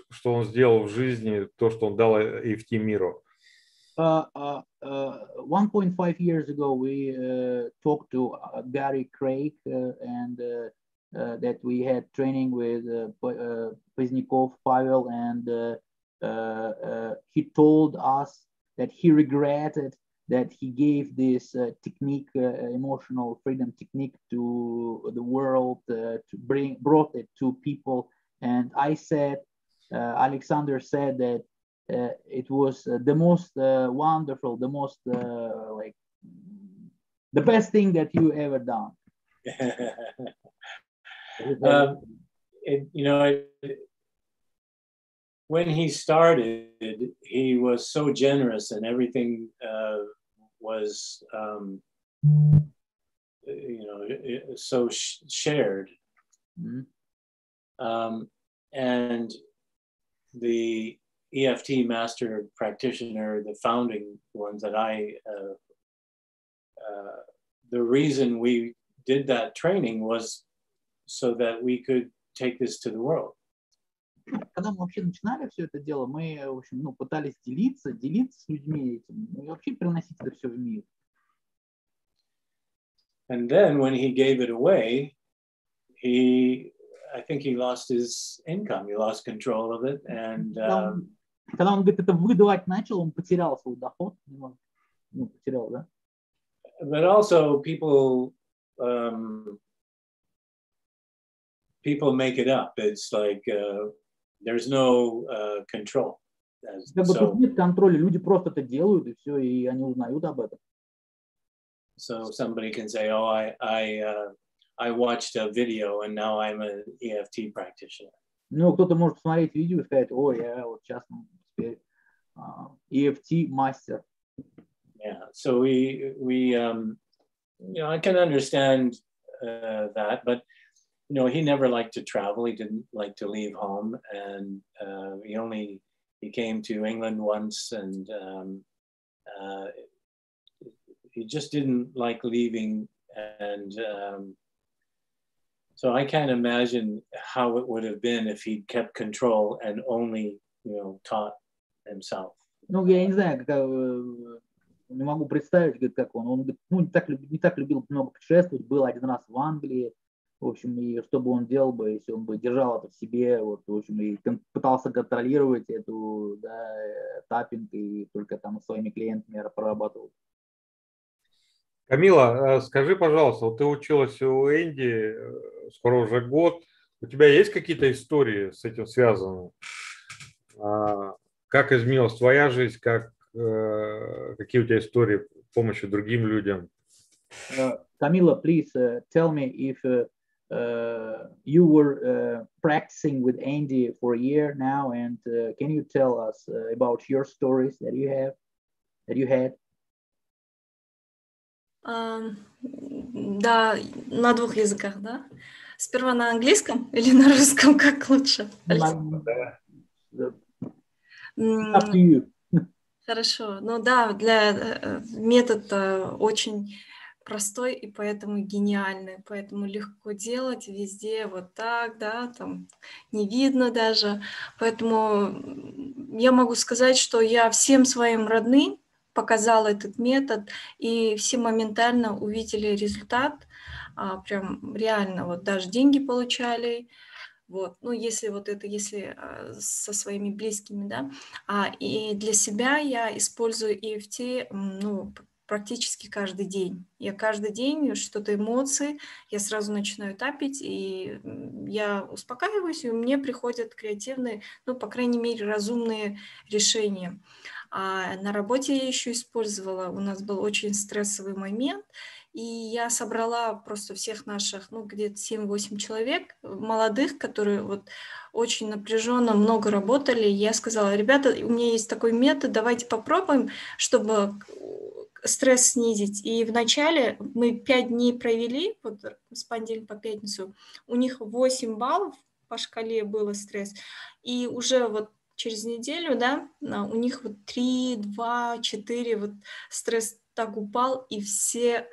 что он сделал в жизни, то, что он дал EFT миру? 1.5 years ago, we talked to Gary Craig and that we had training with Pozdnikov Pavel, and he told us that he regretted that he gave this technique, emotional freedom technique, to the world, brought it to people. And I said, Alexander said that it was the most wonderful, the most like the best thing that you ever done. When he started, he was so generous, and everything was, so shared. Mm-hmm. And the EFT master practitioner, the founding ones that the reason we did that training was so that we could take this to the world. Когда мы вообще начинали все это дело, мы, в общем, пытались делиться с людьми этим, и вообще приносить это все в мир. And then when he gave it away, I think he lost his income. He lost control of it, and когда он говорит, это выдавать начал, он потерял свой доход, потерял, да? But also people make it up. It's like there's no control. Как бы тут нет контроля, люди просто это делают, и все, и они узнают об этом. So somebody can say, "Oh, I watched a video, and now I'm an EFT practitioner." Ну, кто-то может посмотреть видео и сказать, ой, я вот сейчас теперь EFT мастер. Yeah, so we I can understand that, but he never liked to travel. He didn't like to leave home, and he came to England once, and he just didn't like leaving, and so I can't imagine how it would have been if he'd kept control and only taught himself. Ну, я не знаю, не могу представить, как он не так любил много путешествовать, был один раз в Англии, в общем, и что бы он делал бы, если он бы держал это в себе, вот, в общем, и пытался контролировать эту, таппинг, и только там со своими клиентами прорабатывал. Камила, скажи, пожалуйста, вот ты училась у Энди, скоро уже год, у тебя есть какие-то истории с этим связаны? Как изменилась твоя жизнь, какие у тебя истории помощи другим людям? Camila, please tell me if you were practicing with Andy for a year now, and can you tell us about your stories that you had? Да, на двух языках, да? Сперва на английском или на русском, как лучше? Up to you. Хорошо. Ну да, метод очень простой и поэтому гениальный, поэтому легко делать везде вот так, да, там не видно даже. Поэтому я могу сказать, что я всем своим родным показала этот метод, и все моментально увидели результат, прям реально, вот даже деньги получали. Вот, ну, если со своими близкими, да, и для себя я использую EFT, практически каждый день. Я каждый день что-то эмоции, я сразу начинаю тапить, и я успокаиваюсь, и мне приходят креативные, по крайней мере, разумные решения. А на работе я еще использовала, у нас был очень стрессовый момент, и я собрала просто всех наших, где-то 7-8 человек, молодых, которые вот очень напряженно много работали. Я сказала, ребята, у меня есть такой метод, давайте попробуем, чтобы стресс снизить. И вначале мы 5 дней провели, вот с понедельника по пятницу, у них 8 баллов по шкале было стресс, и уже вот через неделю, да, у них вот 3, 2, 4 вот стресс так упал, и все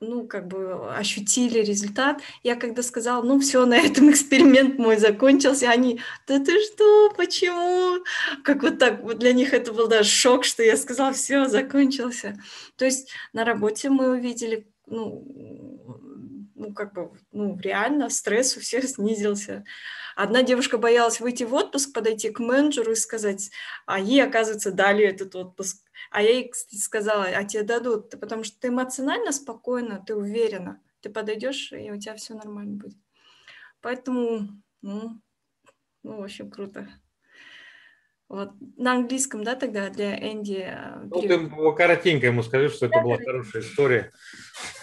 ну, как бы ощутили результат. Я когда сказала, ну, все, на этом эксперимент мой закончился, они, да ты что, почему? Как вот так, вот для них это был даже шок, что я сказала, все, закончился. То есть на работе мы увидели, ну, как бы, ну, реально стресс у всех снизился. Одна девушка боялась выйти в отпуск, подойти к менеджеру и сказать, а ей, оказывается, дали этот отпуск. А я ей сказала, а тебе дадут, потому что ты эмоционально спокойна, ты уверена, ты подойдешь, и у тебя все нормально будет. Поэтому, ну, в общем, круто. Вот. На английском, да, тогда для Энди? Ну, ты коротенько ему скажи, что это была хорошая история.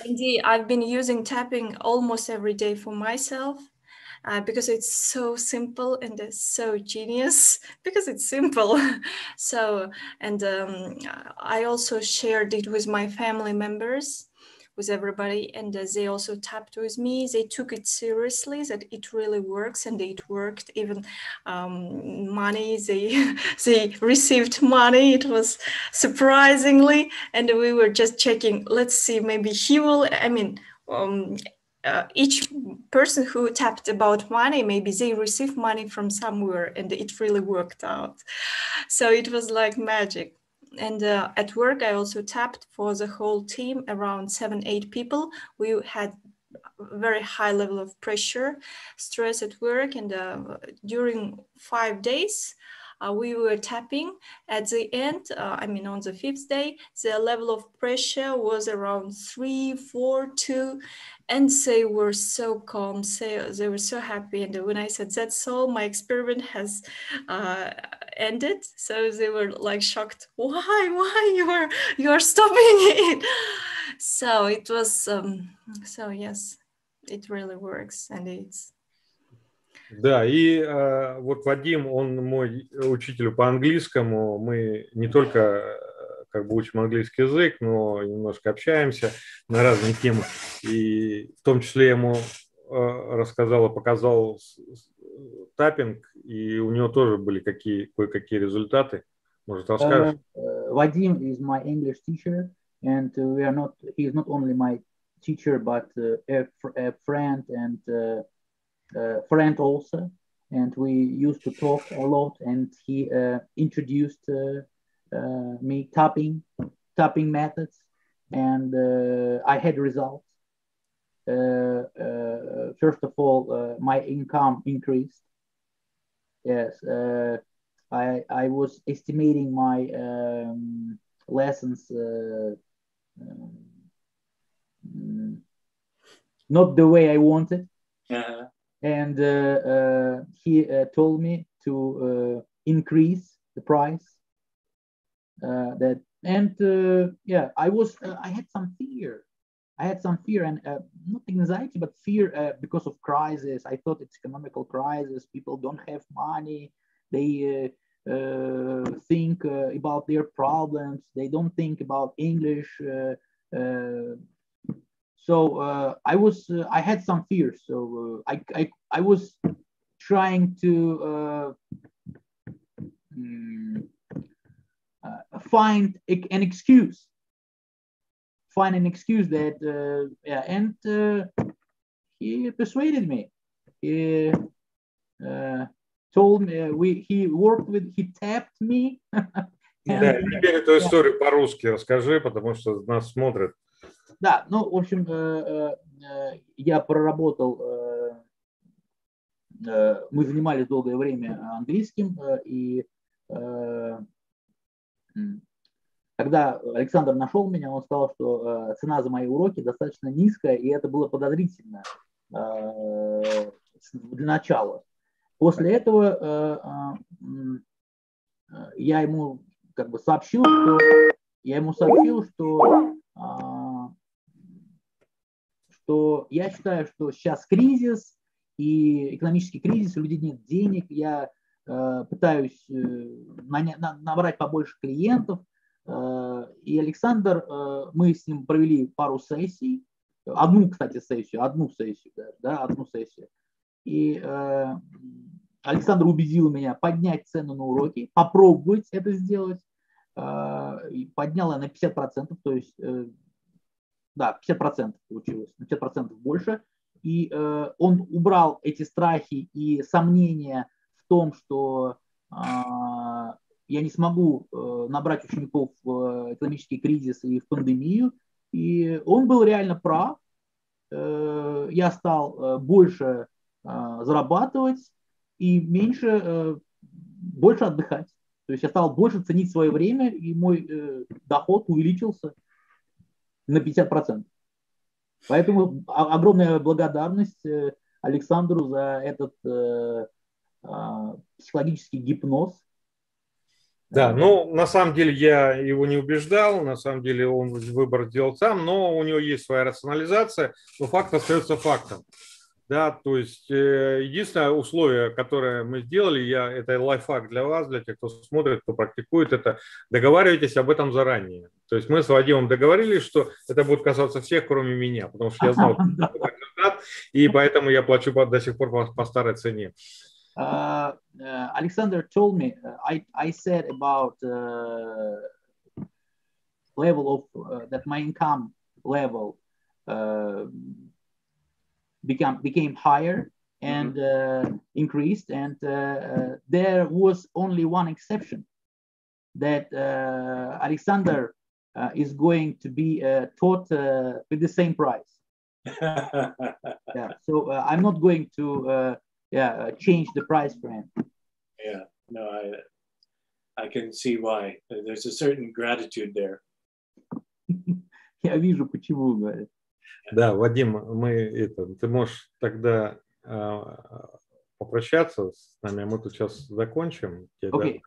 Энди, I've been using tapping almost every day for myself. Because it's so simple and so genius, because it's simple. So, and I also shared it with my family members, with everybody, and they also tapped with me. They took it seriously, that it really works, and it worked. Even money, they received money. It was surprisingly, and we were just checking, let's see, maybe he will, I mean, each person who tapped about money, maybe they received money from somewhere, and it really worked out. So it was like magic. And at work, I also tapped for the whole team, around 7-8 people. We had very high level of pressure, stress at work, and during 5 days, we were tapping. At the end, I mean, on the 5th day, the level of pressure was around 3, 4, 2, and they were so calm. They were so happy. And when I said, that's all, my experiment has ended. So they were like shocked. Why you are stopping it? So it was, so yes, it really works, and it's. Да, и вот Вадим, он мой учитель по английскому. Мы не только как бы учим английский язык, но немножко общаемся на разные темы. И в том числе я ему рассказал и показал таппинг, и у него тоже были кое-какие результаты. Может, расскажешь? Вадим is my English teacher, and he is not only my teacher, but a friend and friend also, and we used to talk a lot, and he introduced me tapping methods, and I had results. First of all, my income increased. Yes, I was estimating my lessons not the way I wanted. And he told me to increase the price. Yeah, I had some fear. And not anxiety, but fear because of crisis. I thought it's economical crisis. People don't have money. They think about their problems. They don't think about English. So I had some fears. So I was trying to find an excuse. Find an excuse that, and he persuaded me. He told me, he tapped me. Да, теперь эту историю по-русски расскажи, потому что нас смотрят. Да, ну, в общем, я проработал, мы занимались долгое время английским, и когда Александр нашел меня, он сказал, что цена за мои уроки достаточно низкая, и это было подозрительно для начала. После этого я ему как бы сообщил, что я считаю, что сейчас кризис и экономический кризис, у людей нет денег, я пытаюсь набрать побольше клиентов. И Александр, мы с ним провели пару сессий, одну сессию. И Александр убедил меня поднять цену на уроки, попробовать это сделать. Поднял я на 50%, то есть да, 50% получилось, на 50% больше. И он убрал эти страхи и сомнения в том, что я не смогу набрать учеников в экономический кризис и в пандемию. И он был реально прав. Я стал больше зарабатывать и больше отдыхать. То есть я стал больше ценить свое время, и мой доход увеличился на 50%. Поэтому огромная благодарность Александру за этот психологический гипноз. Да, ну, на самом деле я его не убеждал, на самом деле он выбор сделал сам, но у него есть своя рационализация, но факт остается фактом. Да, то есть единственное условие, которое мы сделали, это лайфхак для вас, для тех, кто смотрит, кто практикует, это договаривайтесь об этом заранее. То есть мы с Вадимом договорились, что это будет касаться всех, кроме меня, потому что я знал результат, и поэтому я плачу до сих пор по старой цене. Alexander told me, I said about level of that my income level became higher and increased, and there was only one exception, that Alexander is going to be taught with the same price. Yeah, so I'm not going to change the price for him. Yeah, no, I can see why. There's a certain gratitude there. Я вижу, почему, говорит. Да, Вадим, ты можешь тогда попрощаться с нами, а мы тут сейчас закончим. Okay,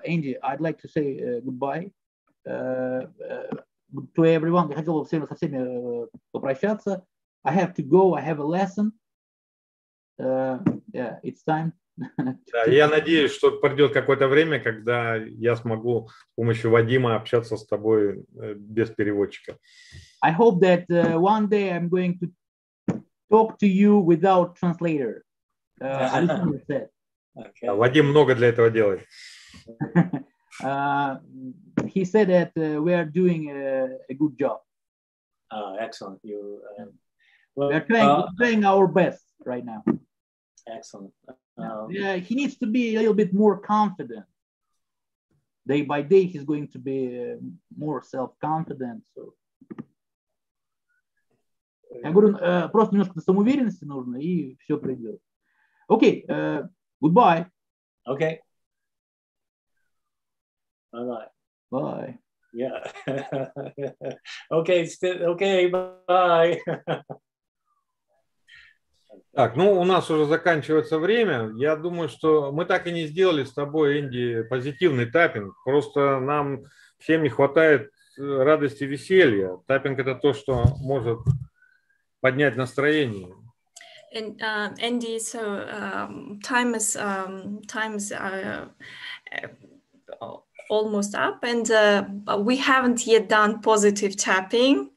Andy, I'd like to say goodbye to everyone. Я хотел бы со всеми попрощаться. I have to go, I have a lesson. Yeah, it's time. Да, я надеюсь, что придет какое-то время, когда я смогу с помощью Вадима общаться с тобой без переводчика. I hope that one day I'm going to talk to you without translator. Alexander said. Okay. Вадим много для этого делает. He said that we are doing a good job. Excellent. We're trying our best right now. Excellent. Yeah, he needs to be a little bit more confident. Day by day, he's going to be more self-confident. So. Я говорю, просто немножко самоуверенности нужно, и все придет. Okay, goodbye. Okay. Bye-bye. Bye. Yeah. Okay, bye. Так, ну у нас уже заканчивается время. Я думаю, что мы так и не сделали с тобой, Энди, позитивный таппинг. Просто нам всем не хватает радости и веселья. Таппинг – это то, что может поднять настроение. And Andy, so time is almost up, and we haven't yet done positive tapping.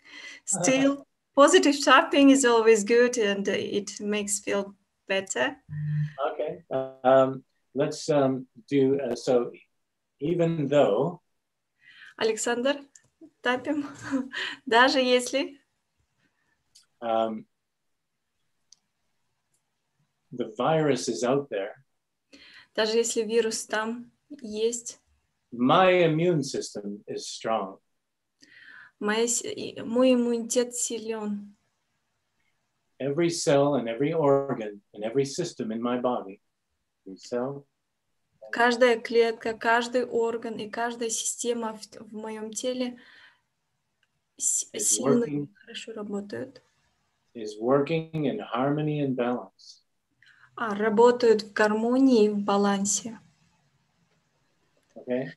Still, positive tapping is always good, and it makes feel better. Okay, let's do so. Even though, Александр, тапим, даже если. The virus is out there. Даже если вирус там есть. My immune system is strong. Мой иммунитет силен. Every cell and every organ and every system in my body. Every cell. Каждая клетка, каждый орган и каждая система в моем теле сильно и хорошо работают. Is working in harmony and balance. Работают в гармонии и в балансе. Okay.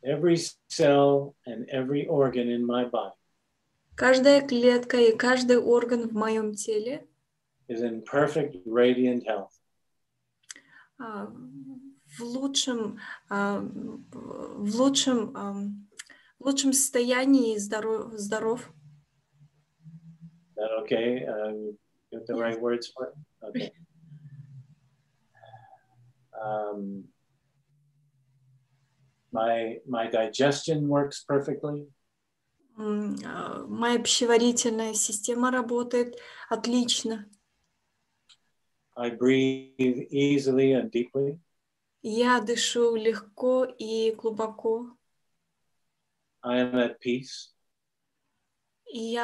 Every cell and every organ in my body. Каждая клетка и каждый орган в моем теле is in perfect radiant health. В лучшем состоянии здоров. Is that okay? You get the right words for it? Okay. My digestion works perfectly. Моя пищеварительная система работает отлично. I breathe easily and deeply. Я дышу легко и глубоко. I am at peace. И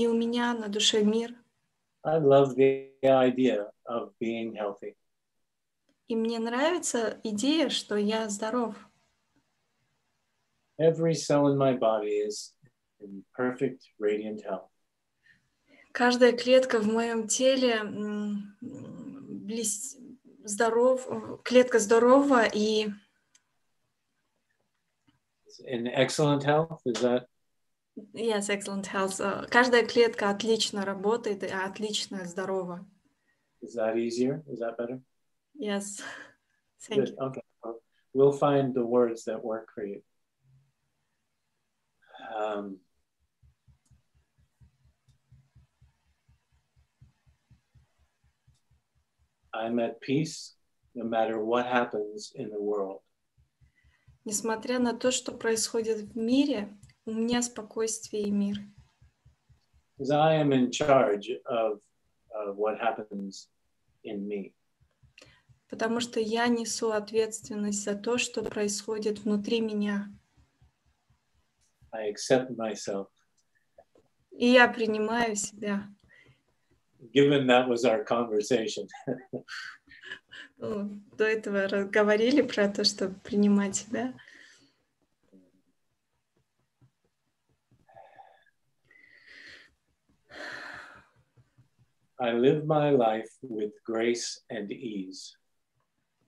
у меня на душе мир. I love the idea of being healthy. И мне нравится идея, что я здоров. Every cell in my body is in perfect, radiant health. Каждая клетка в моем теле клетка здорова и In excellent health, is that? Yes, excellent health. Каждая клетка отлично работает и отлично здорова. Is that easier? Is that better? Yes. Thank you. Okay. Well, we'll find the words that work for you. I'm at peace no matter what happens in the world. Несмотря на то, что происходит в мире, у меня спокойствие и мир. Because I am in charge of what happens in me. Потому что я несу ответственность за то, что происходит внутри меня. I accept myself. И я принимаю себя. Given that was our conversation. До этого говорили про то, что принимать себя. I live my life with grace and ease.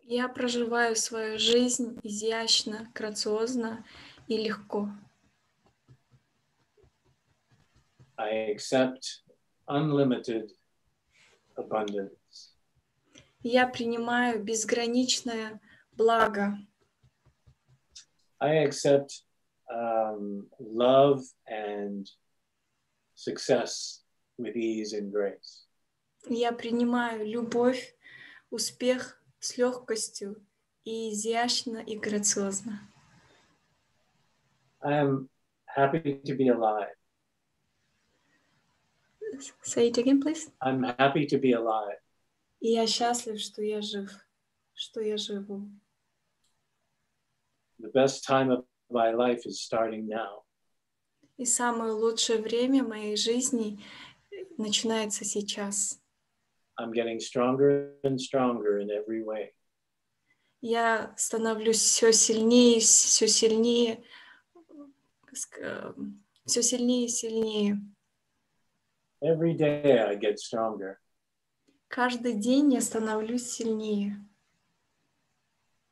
Я проживаю свою жизнь изящно, грациозно и легко. I accept unlimited abundance. Я принимаю безграничное благо. I accept love and success with ease and grace. Я принимаю любовь, успех с легкостью и изящно и грациозно. I am happy to be alive. Say it again, please. I'm happy to be alive. И я счастлив, что я жив, что я живу. The best time of my life is starting now. И самое лучшее время моей жизни начинается сейчас. I'm getting stronger and stronger in every way. Я становлюсь все сильнее, все сильнее, все сильнее и сильнее. Every day I get stronger. Каждый день я становлюсь сильнее.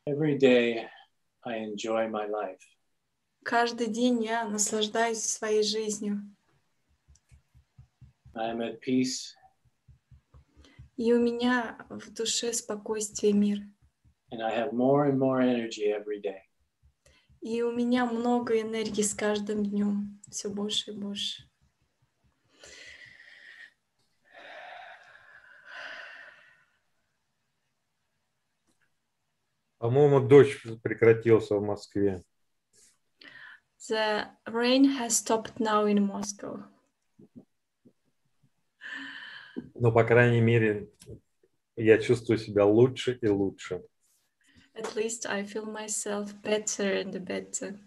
Every day I enjoy my life. Каждый день я наслаждаюсь своей жизнью. I am at peace. И у меня в душе спокойствие и мир. And I have more and more energy every day. И у меня много энергии с каждым днем, все больше и больше. По-моему, дождь прекратился в Москве. The rain has stopped now in Moscow. Но, по крайней мере, я чувствую себя лучше и лучше. At least I feel myself better and better.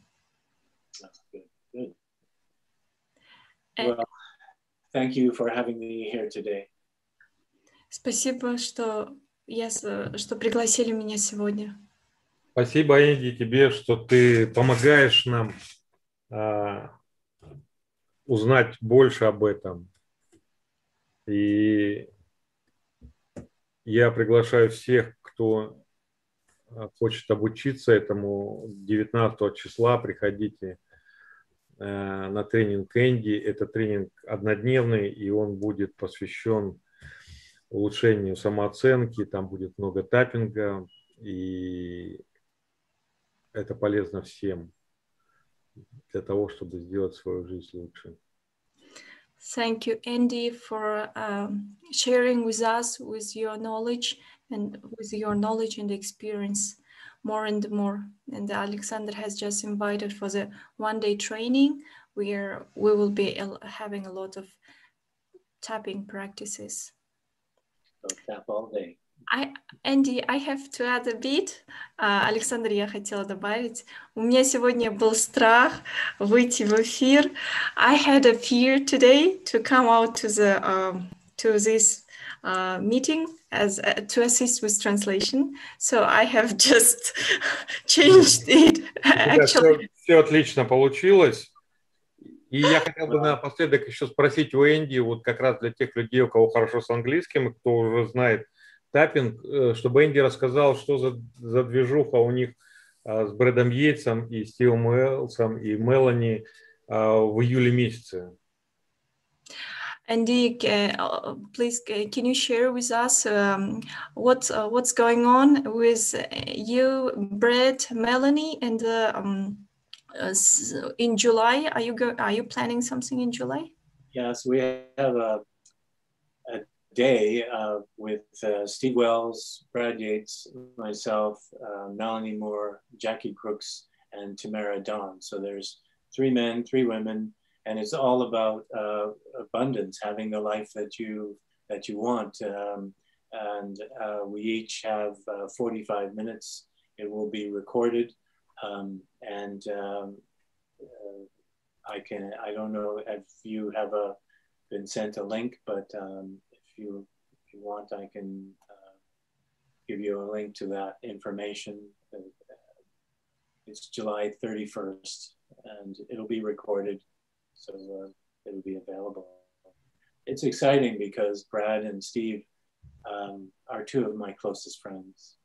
That's good. Good. Well, thank you for having me here today. Спасибо, что пригласили меня сегодня. Спасибо, Энди, тебе, что ты помогаешь нам узнать больше об этом. И я приглашаю всех, кто хочет обучиться этому, 19 числа приходите на тренинг Энди. Это тренинг однодневный, и он будет посвящен улучшению самооценки. Там будет много таппинга, и это полезно всем для того, чтобы сделать свою жизнь лучше. Thank you, Andy, for sharing with us with your knowledge and experience more and more. And Alexander has just invited for the one-day training we will be having a lot of tapping practices. So tap all day. Andy, I have to add a bit. Александр, я хотела добавить. У меня сегодня был страх выйти в эфир. I had a fear today to come out to this meeting to assist with translation. So I have just changed it. Actually, все отлично получилось. И я хотел бы напоследок еще спросить у Энди, вот как раз для тех людей, у кого хорошо с английским, и кто уже знает таппинг, чтобы Энди рассказал, что за движуха у них с Брэдом Йейтсом и Стивом Уэллсом и Мелани в июле месяце. Andy, please, can you share with us what's going on with you, Brett, Melanie, and in July? Are you planning something in July? Yes, we have a day with Steve Wells, Brad Yates, myself, Melanie Moore, Jackie Crooks, and Tamara Dawn. So there's 3 men, 3 women, and it's all about abundance, having the life that you want. And we each have 45 minutes. It will be recorded, and I don't know if you have been sent a link, but if you want, I can give you a link to that information. It's July 31st, and it'll be recorded, so it'll be available. It's exciting because Brad and Steve are 2 of my closest friends.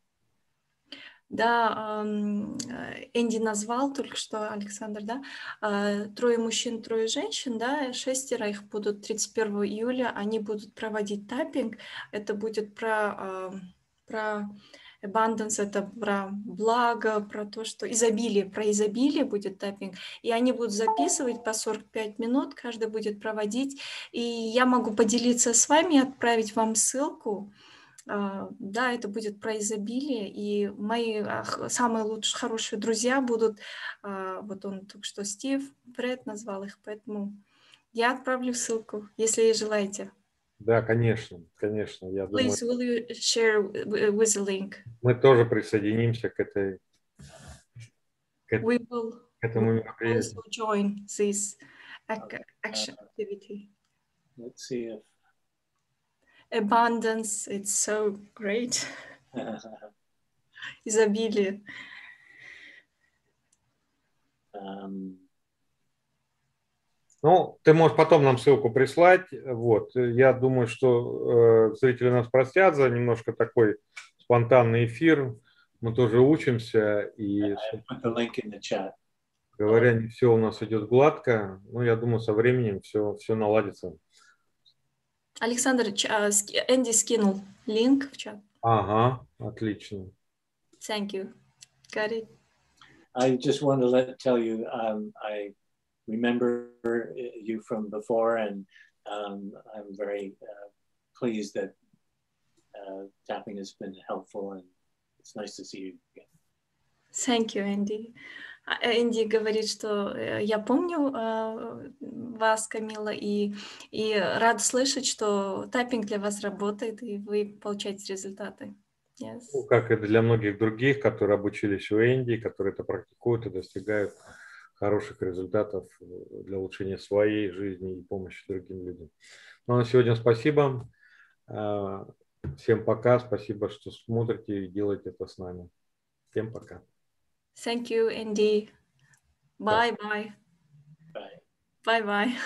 Да, Энди назвал только что, Александр, да, 3 мужчин, 3 женщин, да, 6 их будут 31 июля, они будут проводить таппинг, это будет про abundance, это про благо, про то, что про изобилие будет таппинг, и они будут записывать по 45 минут, каждый будет проводить, и я могу поделиться с вами, отправить вам ссылку. Да, это будет про изобилие, и мои самые лучшие, хорошие друзья будут, вот он только что Стив, Брэд назвал их, поэтому я отправлю ссылку, если желаете. Да, конечно, конечно. Я думаю, Please, will you share with the link? Мы тоже присоединимся к We will этому мероприятию. also join this action activity. Let's see if Abundance, it's so great. Изобилие. Ну, ты можешь потом нам ссылку прислать. Вот. Я думаю, что зрители нас простят за немножко такой спонтанный эфир. Мы тоже учимся. И, говоря, не все у нас идет гладко. Но я думаю, со временем все наладится. Александр, Энди скинул линк в чат. Ага, отлично. Thank you. Got it. I just want to tell you, I remember you from before, and I'm very pleased that tapping has been helpful, and it's nice to see you again. Thank you, Andy. Энди говорит, что я помню вас, Камила, и рад слышать, что таппинг для вас работает, и вы получаете результаты. Yes. Ну, как и для многих других, которые обучились у Энди, которые это практикуют и достигают хороших результатов для улучшения своей жизни и помощи другим людям. Ну, а на сегодня спасибо. Всем пока. Спасибо, что смотрите и делаете это с нами. Всем пока. Thank you, Andy. Bye-bye. Bye. Bye-bye.